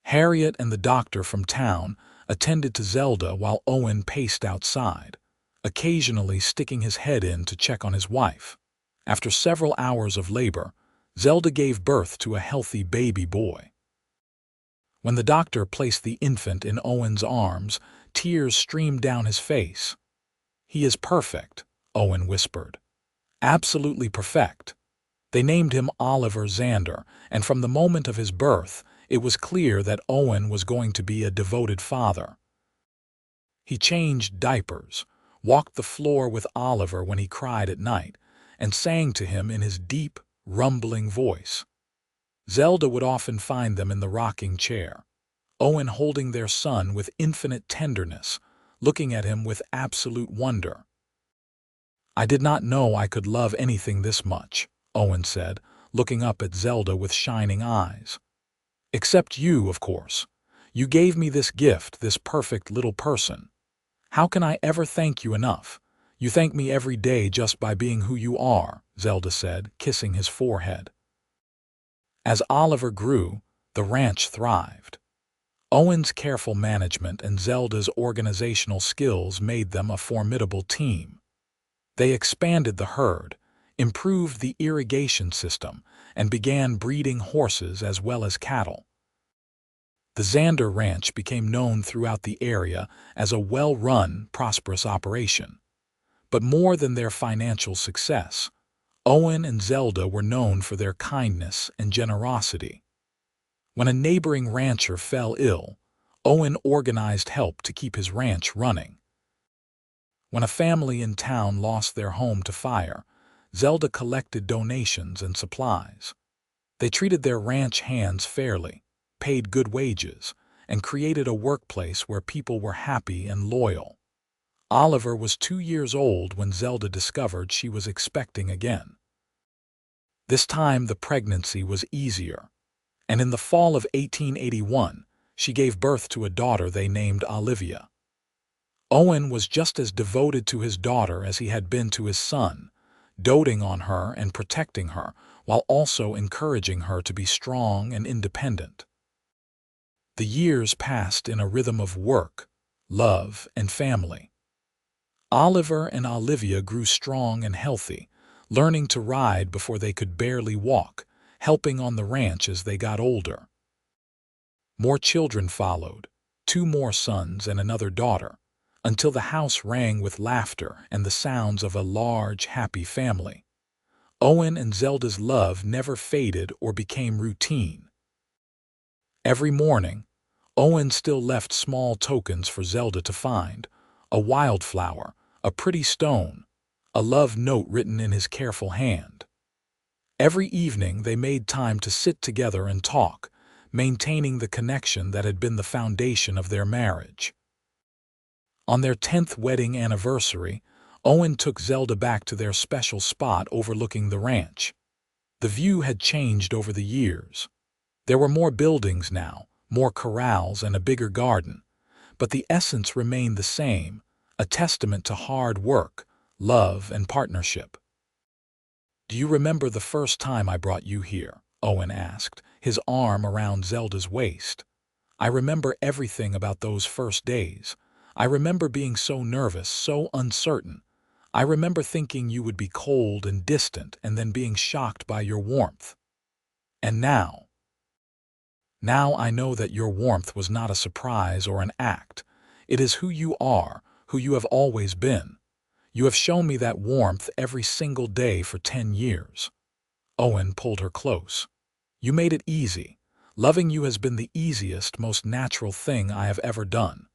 Harriet and the doctor from town attended to Zelda while Owen paced outside, occasionally sticking his head in to check on his wife. After several hours of labor, Zelda gave birth to a healthy baby boy. When the doctor placed the infant in Owen's arms, Tears streamed down his face. "He is perfect," Owen whispered. "Absolutely perfect." They named him Oliver Xander, and from the moment of his birth, it was clear that Owen was going to be a devoted father. He changed diapers, walked the floor with Oliver when he cried at night, and sang to him in his deep, rumbling voice. Zelda would often find them in the rocking chair, Owen holding their son with infinite tenderness, looking at him with absolute wonder. "I did not know I could love anything this much," Owen said, looking up at Zelda with shining eyes. "Except you, of course. You gave me this gift, this perfect little person. How can I ever thank you enough? You thank me every day just by being who you are," Zelda said, kissing his forehead. As Oliver grew, the ranch thrived. Owen's careful management and Zelda's organizational skills made them a formidable team. They expanded the herd, improved the irrigation system, and began breeding horses as well as cattle. The Xander Ranch became known throughout the area as a well-run, prosperous operation. But more than their financial success, Owen and Zelda were known for their kindness and generosity. When a neighboring rancher fell ill, Owen organized help to keep his ranch running. When a family in town lost their home to fire, Zelda collected donations and supplies. They treated their ranch hands fairly, paid good wages, and created a workplace where people were happy and loyal. Oliver was 2 years old when Zelda discovered she was expecting again. This time the pregnancy was easier, and in the fall of 1881, she gave birth to a daughter they named Olivia. Owen was just as devoted to his daughter as he had been to his son, doting on her and protecting her, while also encouraging her to be strong and independent. The years passed in a rhythm of work, love, and family. Oliver and Olivia grew strong and healthy, learning to ride before they could barely walk, helping on the ranch as they got older. More children followed, 2 more sons and another daughter, until the house rang with laughter and the sounds of a large, happy family. Owen and Zelda's love never faded or became routine. Every morning, Owen still left small tokens for Zelda to find: a wildflower, a pretty stone, a love note written in his careful hand. Every evening they made time to sit together and talk, maintaining the connection that had been the foundation of their marriage. On their 10th wedding anniversary, Owen took Zelda back to their special spot overlooking the ranch. The view had changed over the years. There were more buildings now, more corrals and a bigger garden, but the essence remained the same, a testament to hard work, love, and partnership. "Do you remember the first time I brought you here?" Owen asked, his arm around Zelda's waist. "I remember everything about those first days. I remember being so nervous, so uncertain. I remember thinking you would be cold and distant and then being shocked by your warmth. And now I know that your warmth was not a surprise or an act. It is who you are, who you have always been. You have shown me that warmth every single day for 10 years. Owen pulled her close. "You made it easy. Loving you has been the easiest, most natural thing I have ever done.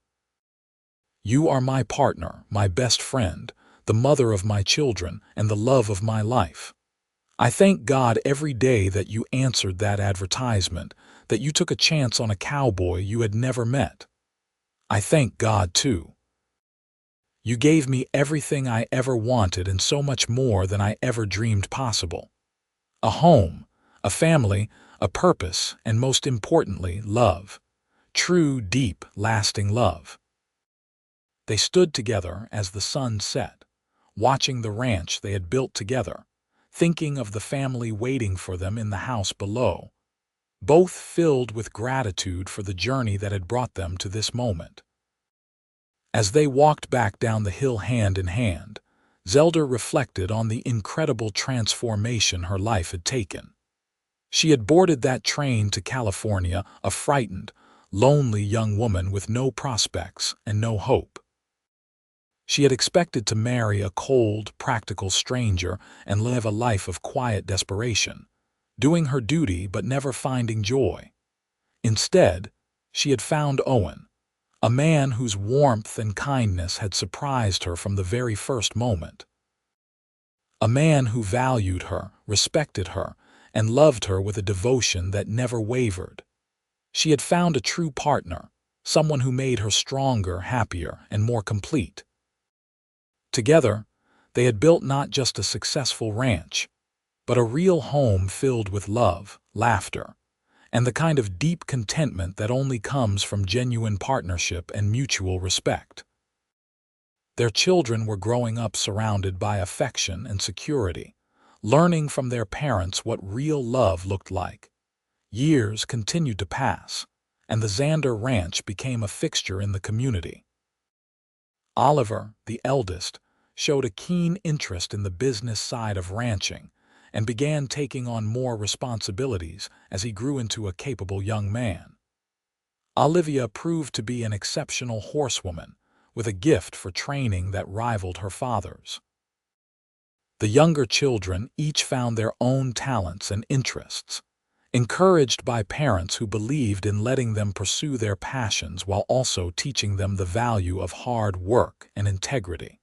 You are my partner, my best friend, the mother of my children, and the love of my life. I thank God every day that you answered that advertisement, that you took a chance on a cowboy you had never met. I thank God, too. You gave me everything I ever wanted and so much more than I ever dreamed possible. A home, a family, a purpose, and most importantly, love. True, deep, lasting love." They stood together as the sun set, watching the ranch they had built together, thinking of the family waiting for them in the house below, both filled with gratitude for the journey that had brought them to this moment. As they walked back down the hill hand in hand, Zelda reflected on the incredible transformation her life had taken. She had boarded that train to California a frightened, lonely young woman with no prospects and no hope. She had expected to marry a cold, practical stranger and live a life of quiet desperation, doing her duty but never finding joy. Instead, she had found Owen, a man whose warmth and kindness had surprised her from the very first moment. A man who valued her, respected her, and loved her with a devotion that never wavered. She had found a true partner, someone who made her stronger, happier, and more complete. Together, they had built not just a successful ranch, but a real home filled with love, laughter, and the kind of deep contentment that only comes from genuine partnership and mutual respect. Their children were growing up surrounded by affection and security, learning from their parents what real love looked like. Years continued to pass, and the Xander Ranch became a fixture in the community. Oliver, the eldest, showed a keen interest in the business side of ranching and began taking on more responsibilities as he grew into a capable young man. Olivia proved to be an exceptional horsewoman, with a gift for training that rivaled her father's. The younger children each found their own talents and interests, encouraged by parents who believed in letting them pursue their passions while also teaching them the value of hard work and integrity.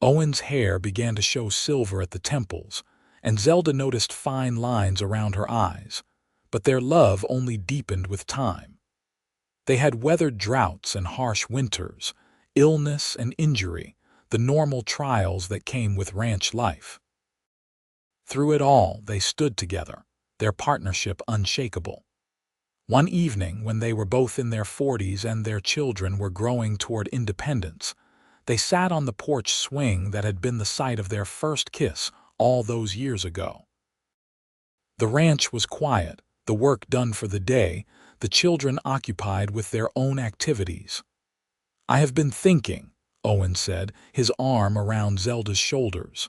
Owen's hair began to show silver at the temples, and Zelda noticed fine lines around her eyes, but their love only deepened with time. They had weathered droughts and harsh winters, illness and injury, the normal trials that came with ranch life. Through it all, they stood together, their partnership unshakable. One evening, when they were both in their 40s and their children were growing toward independence, they sat on the porch swing that had been the site of their first kiss all those years ago. The ranch was quiet, the work done for the day, the children occupied with their own activities. "I have been thinking," Owen said, his arm around Zelda's shoulders,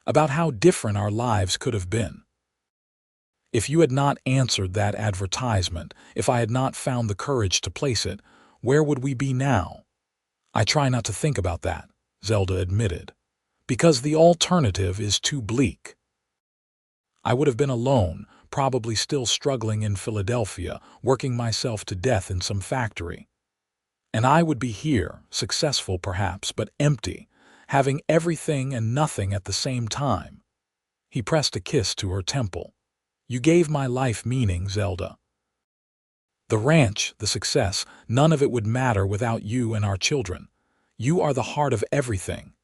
"about how different our lives could have been. If you had not answered that advertisement, if I had not found the courage to place it, where would we be now?" "I try not to think about that," Zelda admitted, "because the alternative is too bleak. I would have been alone, probably still struggling in Philadelphia, working myself to death in some factory. And I would be here, successful perhaps, but empty, having everything and nothing at the same time." He pressed a kiss to her temple. "You gave my life meaning, Zelda. The ranch, the success, none of it would matter without you and our children. You are the heart of everything."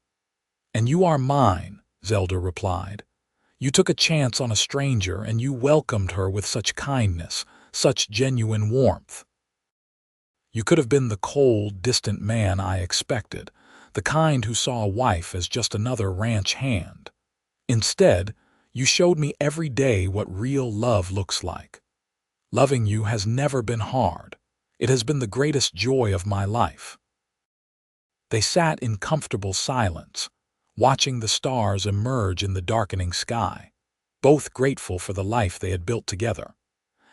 "And you are mine," Zelda replied. "You took a chance on a stranger and you welcomed her with such kindness, such genuine warmth. You could have been the cold, distant man I expected, the kind who saw a wife as just another ranch hand. Instead, you showed me every day what real love looks like. Loving you has never been hard. It has been the greatest joy of my life." They sat in comfortable silence, watching the stars emerge in the darkening sky, both grateful for the life they had built together.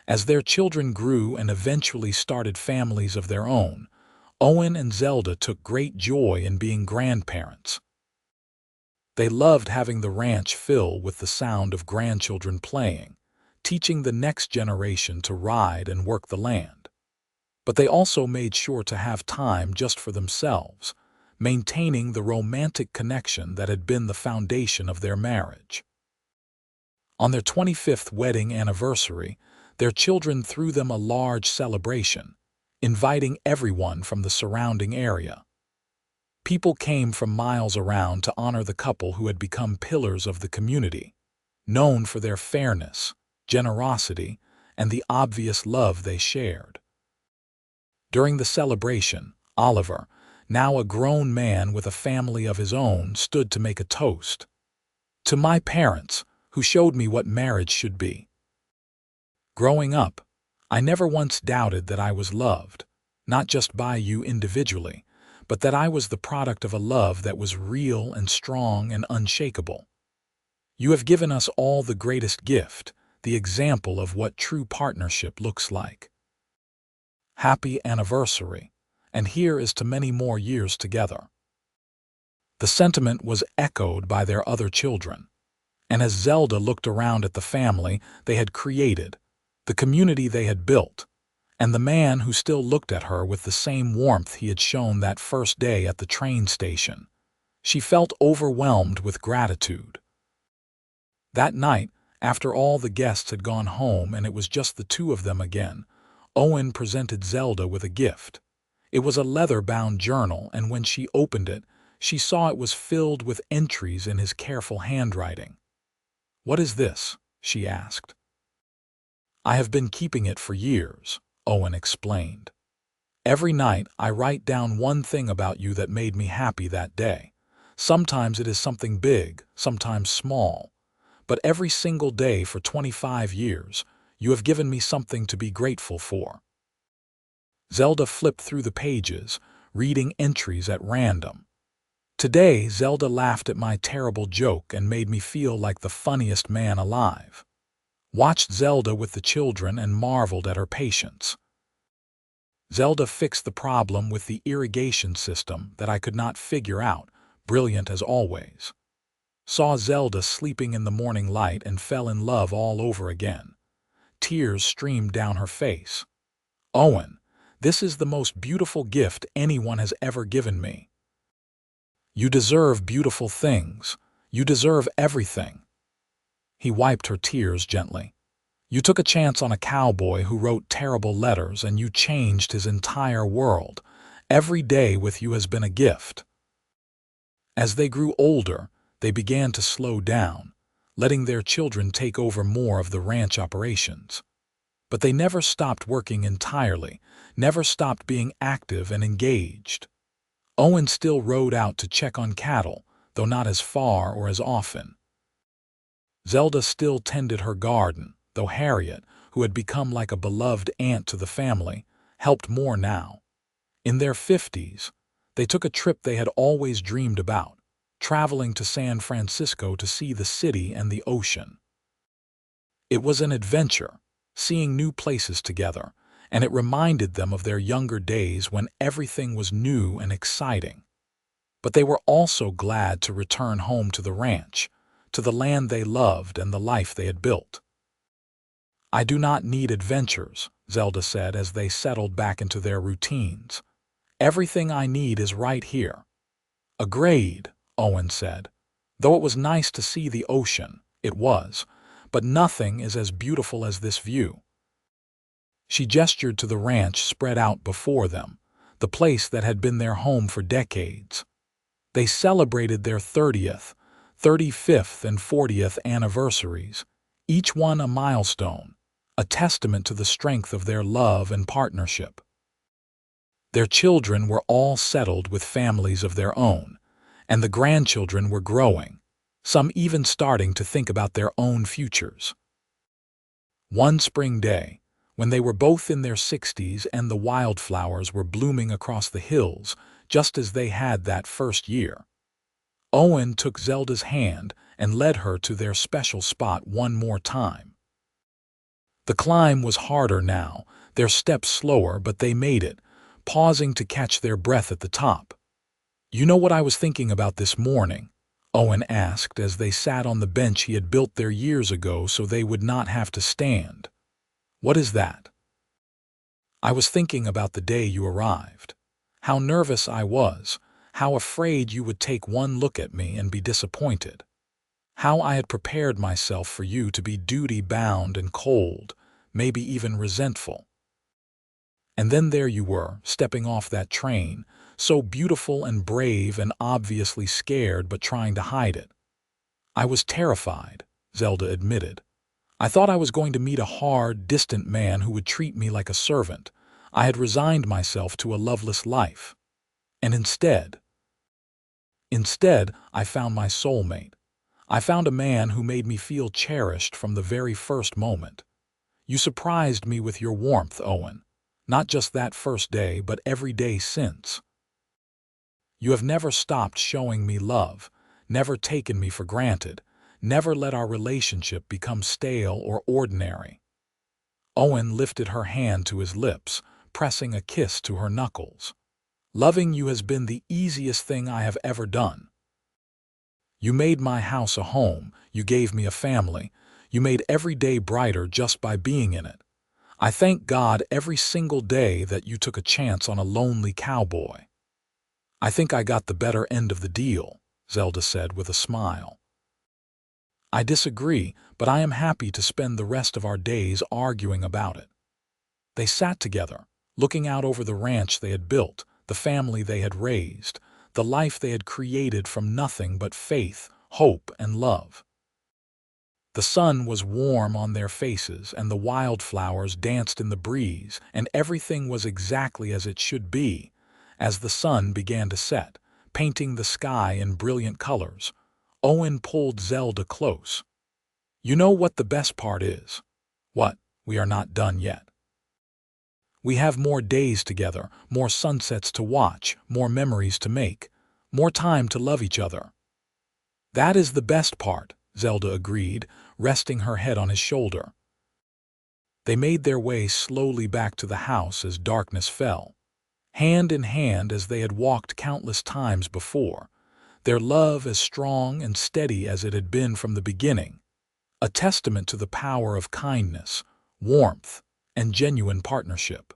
As their children grew and eventually started families of their own, Owen and Zelda took great joy in being grandparents. They loved having the ranch fill with the sound of grandchildren playing, teaching the next generation to ride and work the land. But they also made sure to have time just for themselves, maintaining the romantic connection that had been the foundation of their marriage. On their 25th wedding anniversary, their children threw them a large celebration, inviting everyone from the surrounding area. People came from miles around to honor the couple who had become pillars of the community, known for their fairness, generosity, and the obvious love they shared. During the celebration, Oliver, now a grown man with a family of his own, stood to make a toast. "To my parents, who showed me what marriage should be. Growing up, I never once doubted that I was loved, not just by you individually, but that I was the product of a love that was real and strong and unshakable. You have given us all the greatest gift, the example of what true partnership looks like." Happy anniversary, and here is to many more years together." The sentiment was echoed by their other children, and as Zelda looked around at the family they had created, the community they had built, and the man who still looked at her with the same warmth he had shown that first day at the train station, she felt overwhelmed with gratitude. That night, after all the guests had gone home and it was just the two of them again, Owen presented Zelda with a gift. It was a leather-bound journal, and when she opened it, she saw it was filled with entries in his careful handwriting. "What is this?" she asked. "I have been keeping it for years," Owen explained. "Every night I write down one thing about you that made me happy that day. Sometimes it is something big, sometimes small. But every single day for 25 years, you have given me something to be grateful for." Zelda flipped through the pages, reading entries at random. "Today, Zelda laughed at my terrible joke and made me feel like the funniest man alive." Watched Zelda with the children and marveled at her patience. "Zelda fixed the problem with the irrigation system that I could not figure out, brilliant as always." Saw Zelda sleeping in the morning light and fell in love all over again. Tears streamed down her face. "Owen, this is the most beautiful gift anyone has ever given me." "You deserve beautiful things. You deserve everything." He wiped her tears gently. "You took a chance on a cowboy who wrote terrible letters, and you changed his entire world. Every day with you has been a gift." As they grew older, they began to slow down, letting their children take over more of the ranch operations. But they never stopped working entirely, never stopped being active and engaged. Owen still rode out to check on cattle, though not as far or as often. Zelda still tended her garden, though Harriet, who had become like a beloved aunt to the family, helped more now. In their 50s, they took a trip they had always dreamed about, traveling to San Francisco to see the city and the ocean. It was an adventure, seeing new places together, and it reminded them of their younger days when everything was new and exciting. But they were also glad to return home to the ranch, to the land they loved and the life they had built. "I do not need adventures," Zelda said as they settled back into their routines. "Everything I need is right here." "Agreed," Owen said. "Though it was nice to see the ocean, it was, but nothing is as beautiful as this view." She gestured to the ranch spread out before them, the place that had been their home for decades. They celebrated their 30th, 35th, and 40th anniversaries, each one a milestone, a testament to the strength of their love and partnership. Their children were all settled with families of their own, and the grandchildren were growing, some even starting to think about their own futures. One spring day, when they were both in their 60s and the wildflowers were blooming across the hills, just as they had that first year, Owen took Zelda's hand and led her to their special spot one more time. The climb was harder now, their steps slower, but they made it, pausing to catch their breath at the top. "You know what I was thinking about this morning?" Owen asked as they sat on the bench he had built there years ago so they would not have to stand. "What is that?" "I was thinking about the day you arrived. How nervous I was, how afraid you would take one look at me and be disappointed. How I had prepared myself for you to be duty-bound and cold, maybe even resentful. And then there you were, stepping off that train, so beautiful and brave and obviously scared but trying to hide it." "I was terrified," Zelda admitted. "I thought I was going to meet a hard, distant man who would treat me like a servant. I had resigned myself to a loveless life. And instead, I found my soulmate. I found a man who made me feel cherished from the very first moment. You surprised me with your warmth, Owen. Not just that first day, but every day since. You have never stopped showing me love, never taken me for granted, never let our relationship become stale or ordinary." Owen lifted her hand to his lips, pressing a kiss to her knuckles. "Loving you has been the easiest thing I have ever done. You made my house a home, you gave me a family, you made every day brighter just by being in it. I thank God every single day that you took a chance on a lonely cowboy." "I think I got the better end of the deal," Zelda said with a smile. "I disagree, but I am happy to spend the rest of our days arguing about it." They sat together, looking out over the ranch they had built, the family they had raised, the life they had created from nothing but faith, hope, and love. The sun was warm on their faces, and the wildflowers danced in the breeze, and everything was exactly as it should be. As the sun began to set, painting the sky in brilliant colors, Owen pulled Zelda close. "You know what the best part is?" "What? We are not done yet. We have more days together, more sunsets to watch, more memories to make, more time to love each other." "That is the best part," Zelda agreed, resting her head on his shoulder. They made their way slowly back to the house as darkness fell, hand in hand as they had walked countless times before, their love as strong and steady as it had been from the beginning, a testament to the power of kindness, warmth, and genuine partnership.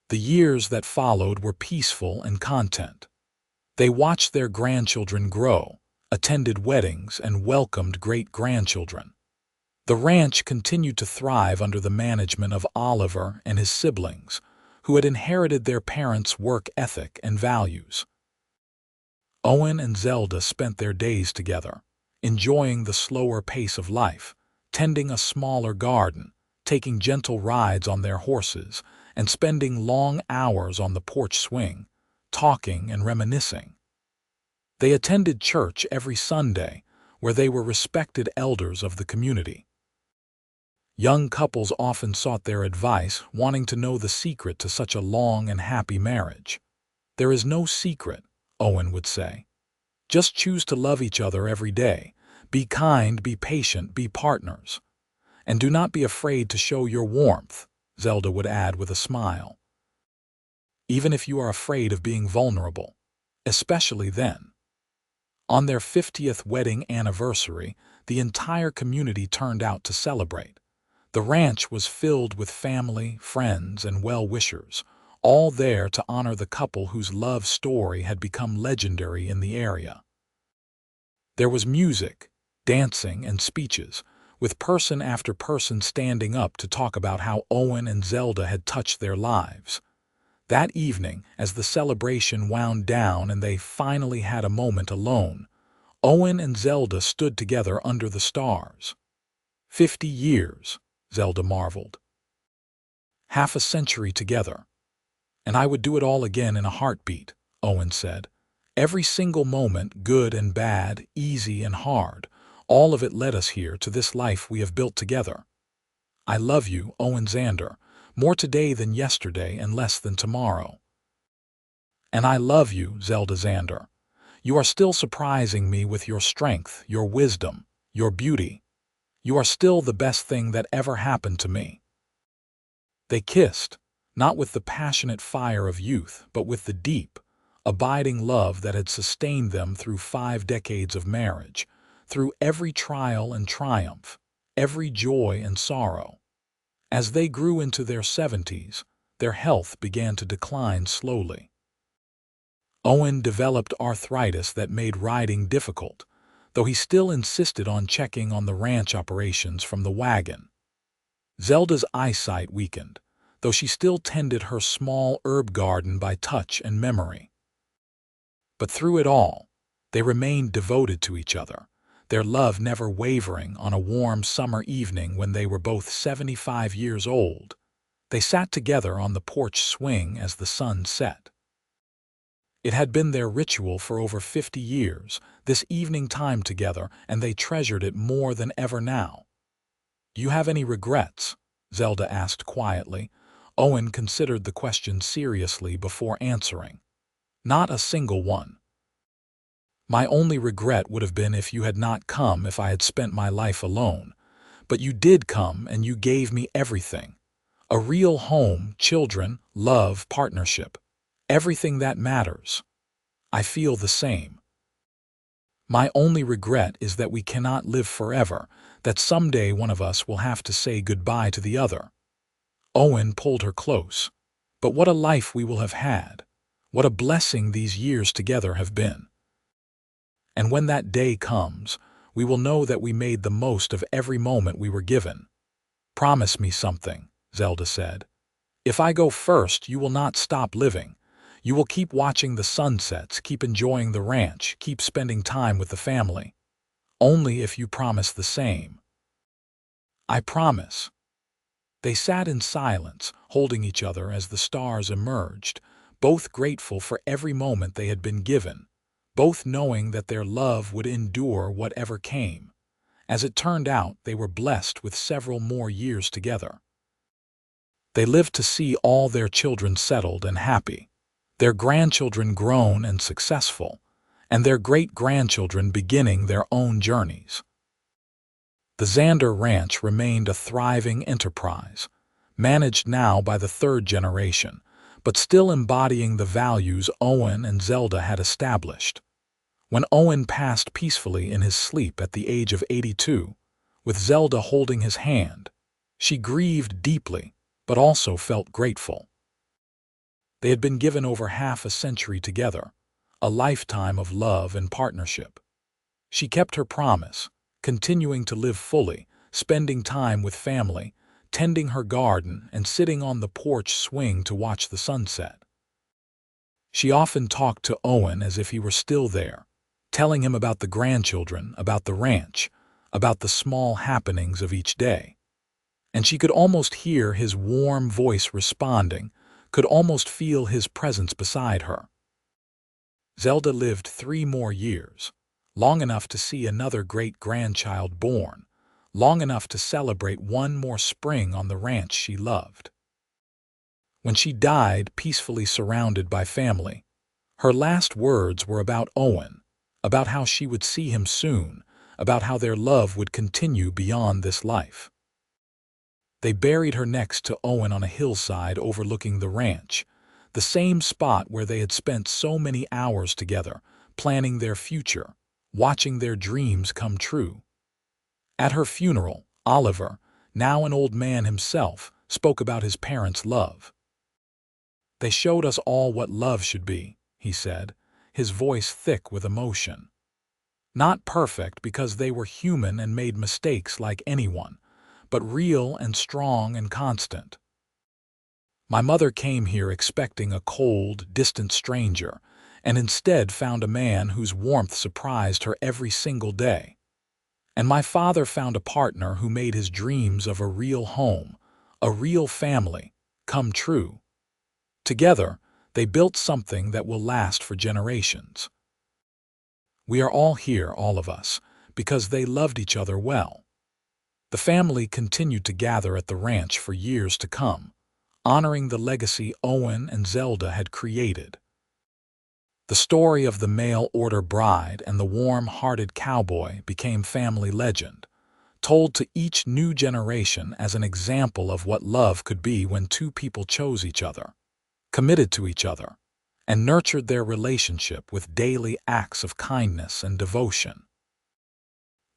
The years that followed were peaceful and content. They watched their grandchildren grow, attended weddings, and welcomed great-grandchildren. The ranch continued to thrive under the management of Oliver and his siblings, who had inherited their parents' work ethic and values. Owen and Zelda spent their days together, enjoying the slower pace of life, tending a smaller garden, taking gentle rides on their horses, and spending long hours on the porch swing, talking and reminiscing. They attended church every Sunday, where they were respected elders of the community. Young couples often sought their advice, wanting to know the secret to such a long and happy marriage. "There is no secret," Owen would say. "Just choose to love each other every day. Be kind, be patient, be partners. And do not be afraid to show your warmth," Zelda would add with a smile. "Even if you are afraid of being vulnerable, especially then." On their 50th wedding anniversary, the entire community turned out to celebrate. The ranch was filled with family, friends, and well-wishers, all there to honor the couple whose love story had become legendary in the area. There was music, dancing, and speeches, with person after person standing up to talk about how Owen and Zelda had touched their lives. That evening, as the celebration wound down and they finally had a moment alone, Owen and Zelda stood together under the stars. 50 years, Zelda marveled. "Half a century together. And I would do it all again in a heartbeat," Owen said. "Every single moment, good and bad, easy and hard, all of it led us here to this life we have built together. I love you, Owen Xander, more today than yesterday and less than tomorrow." "And I love you, Zelda Xander. You are still surprising me with your strength, your wisdom, your beauty. You are still the best thing that ever happened to me." They kissed, not with the passionate fire of youth, but with the deep, abiding love that had sustained them through 5 decades of marriage, through every trial and triumph, every joy and sorrow. As they grew into their 70s, their health began to decline slowly. Owen developed arthritis that made riding difficult, though he still insisted on checking on the ranch operations from the wagon. Zelda's eyesight weakened, though she still tended her small herb garden by touch and memory. But through it all, they remained devoted to each other, their love never wavering. On a warm summer evening when they were both 75 years old, they sat together on the porch swing as the sun set. It had been their ritual for over 50 years, this evening time together, and they treasured it more than ever now. "Do you have any regrets?" Zelda asked quietly. Owen considered the question seriously before answering. "Not a single one. My only regret would have been if you had not come, if I had spent my life alone. But you did come and you gave me everything. A real home, children, love, partnership. Everything that matters. I feel the same. My only regret is that we cannot live forever, that someday one of us will have to say goodbye to the other. Owen pulled her close. But what a life we will have had. What a blessing these years together have been. And when that day comes, we will know that we made the most of every moment we were given. Promise me something, Zelda said. If I go first, you will not stop living. You will keep watching the sunsets, keep enjoying the ranch, keep spending time with the family. Only if you promise the same. I promise. They sat in silence, holding each other as the stars emerged, both grateful for every moment they had been given, both knowing that their love would endure whatever came. As it turned out, they were blessed with several more years together. They lived to see all their children settled and happy, their grandchildren grown and successful, and their great-grandchildren beginning their own journeys. The Xander Ranch remained a thriving enterprise, managed now by the third generation, but still embodying the values Owen and Zelda had established. When Owen passed peacefully in his sleep at the age of 82, with Zelda holding his hand, she grieved deeply, but also felt grateful. They had been given over half a century together, a lifetime of love and partnership. She kept her promise, continuing to live fully, spending time with family, tending her garden, and sitting on the porch swing to watch the sunset. She often talked to Owen as if he were still there, telling him about the grandchildren, about the ranch, about the small happenings of each day. And she could almost hear his warm voice responding, could almost feel his presence beside her. Zelda lived 3 more years, long enough to see another great-grandchild born, long enough to celebrate one more spring on the ranch she loved. When she died peacefully surrounded by family, her last words were about Owen, about how she would see him soon, about how their love would continue beyond this life. They buried her next to Owen on a hillside overlooking the ranch, the same spot where they had spent so many hours together, planning their future, watching their dreams come true. At her funeral, Oliver, now an old man himself, spoke about his parents' love. "They showed us all what love should be," he said, his voice thick with emotion. "Not perfect because they were human and made mistakes like anyone, but real and strong and constant. My mother came here expecting a cold, distant stranger, and instead found a man whose warmth surprised her every single day. And my father found a partner who made his dreams of a real home, a real family, come true. Together, they built something that will last for generations. We are all here, all of us, because they loved each other well." The family continued to gather at the ranch for years to come, honoring the legacy Owen and Zelda had created. The story of the mail-order bride and the warm-hearted cowboy became family legend, told to each new generation as an example of what love could be when two people chose each other, committed to each other, and nurtured their relationship with daily acts of kindness and devotion.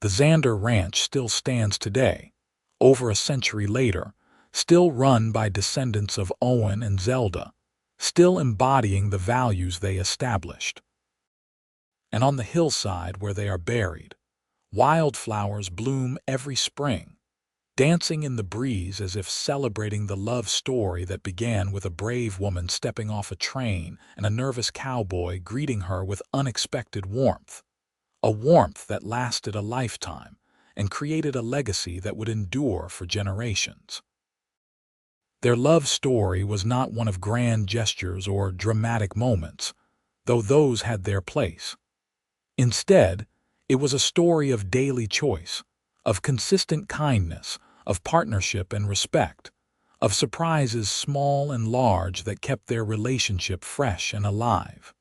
The Xander Ranch still stands today, over a century later, still run by descendants of Owen and Zelda, still embodying the values they established. And on the hillside where they are buried, wildflowers bloom every spring, dancing in the breeze as if celebrating the love story that began with a brave woman stepping off a train and a nervous cowboy greeting her with unexpected warmth. A warmth that lasted a lifetime and created a legacy that would endure for generations. Their love story was not one of grand gestures or dramatic moments, though those had their place. Instead, it was a story of daily choice, of consistent kindness, of partnership and respect, of surprises small and large that kept their relationship fresh and alive.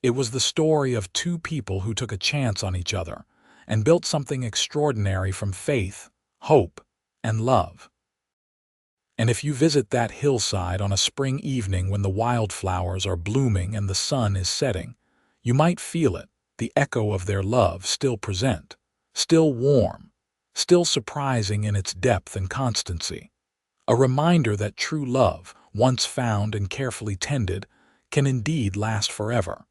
It was the story of two people who took a chance on each other and built something extraordinary from faith, hope, and love. And if you visit that hillside on a spring evening when the wildflowers are blooming and the sun is setting, you might feel it, the echo of their love still present, still warm, still surprising in its depth and constancy. A reminder that true love, once found and carefully tended, can indeed last forever.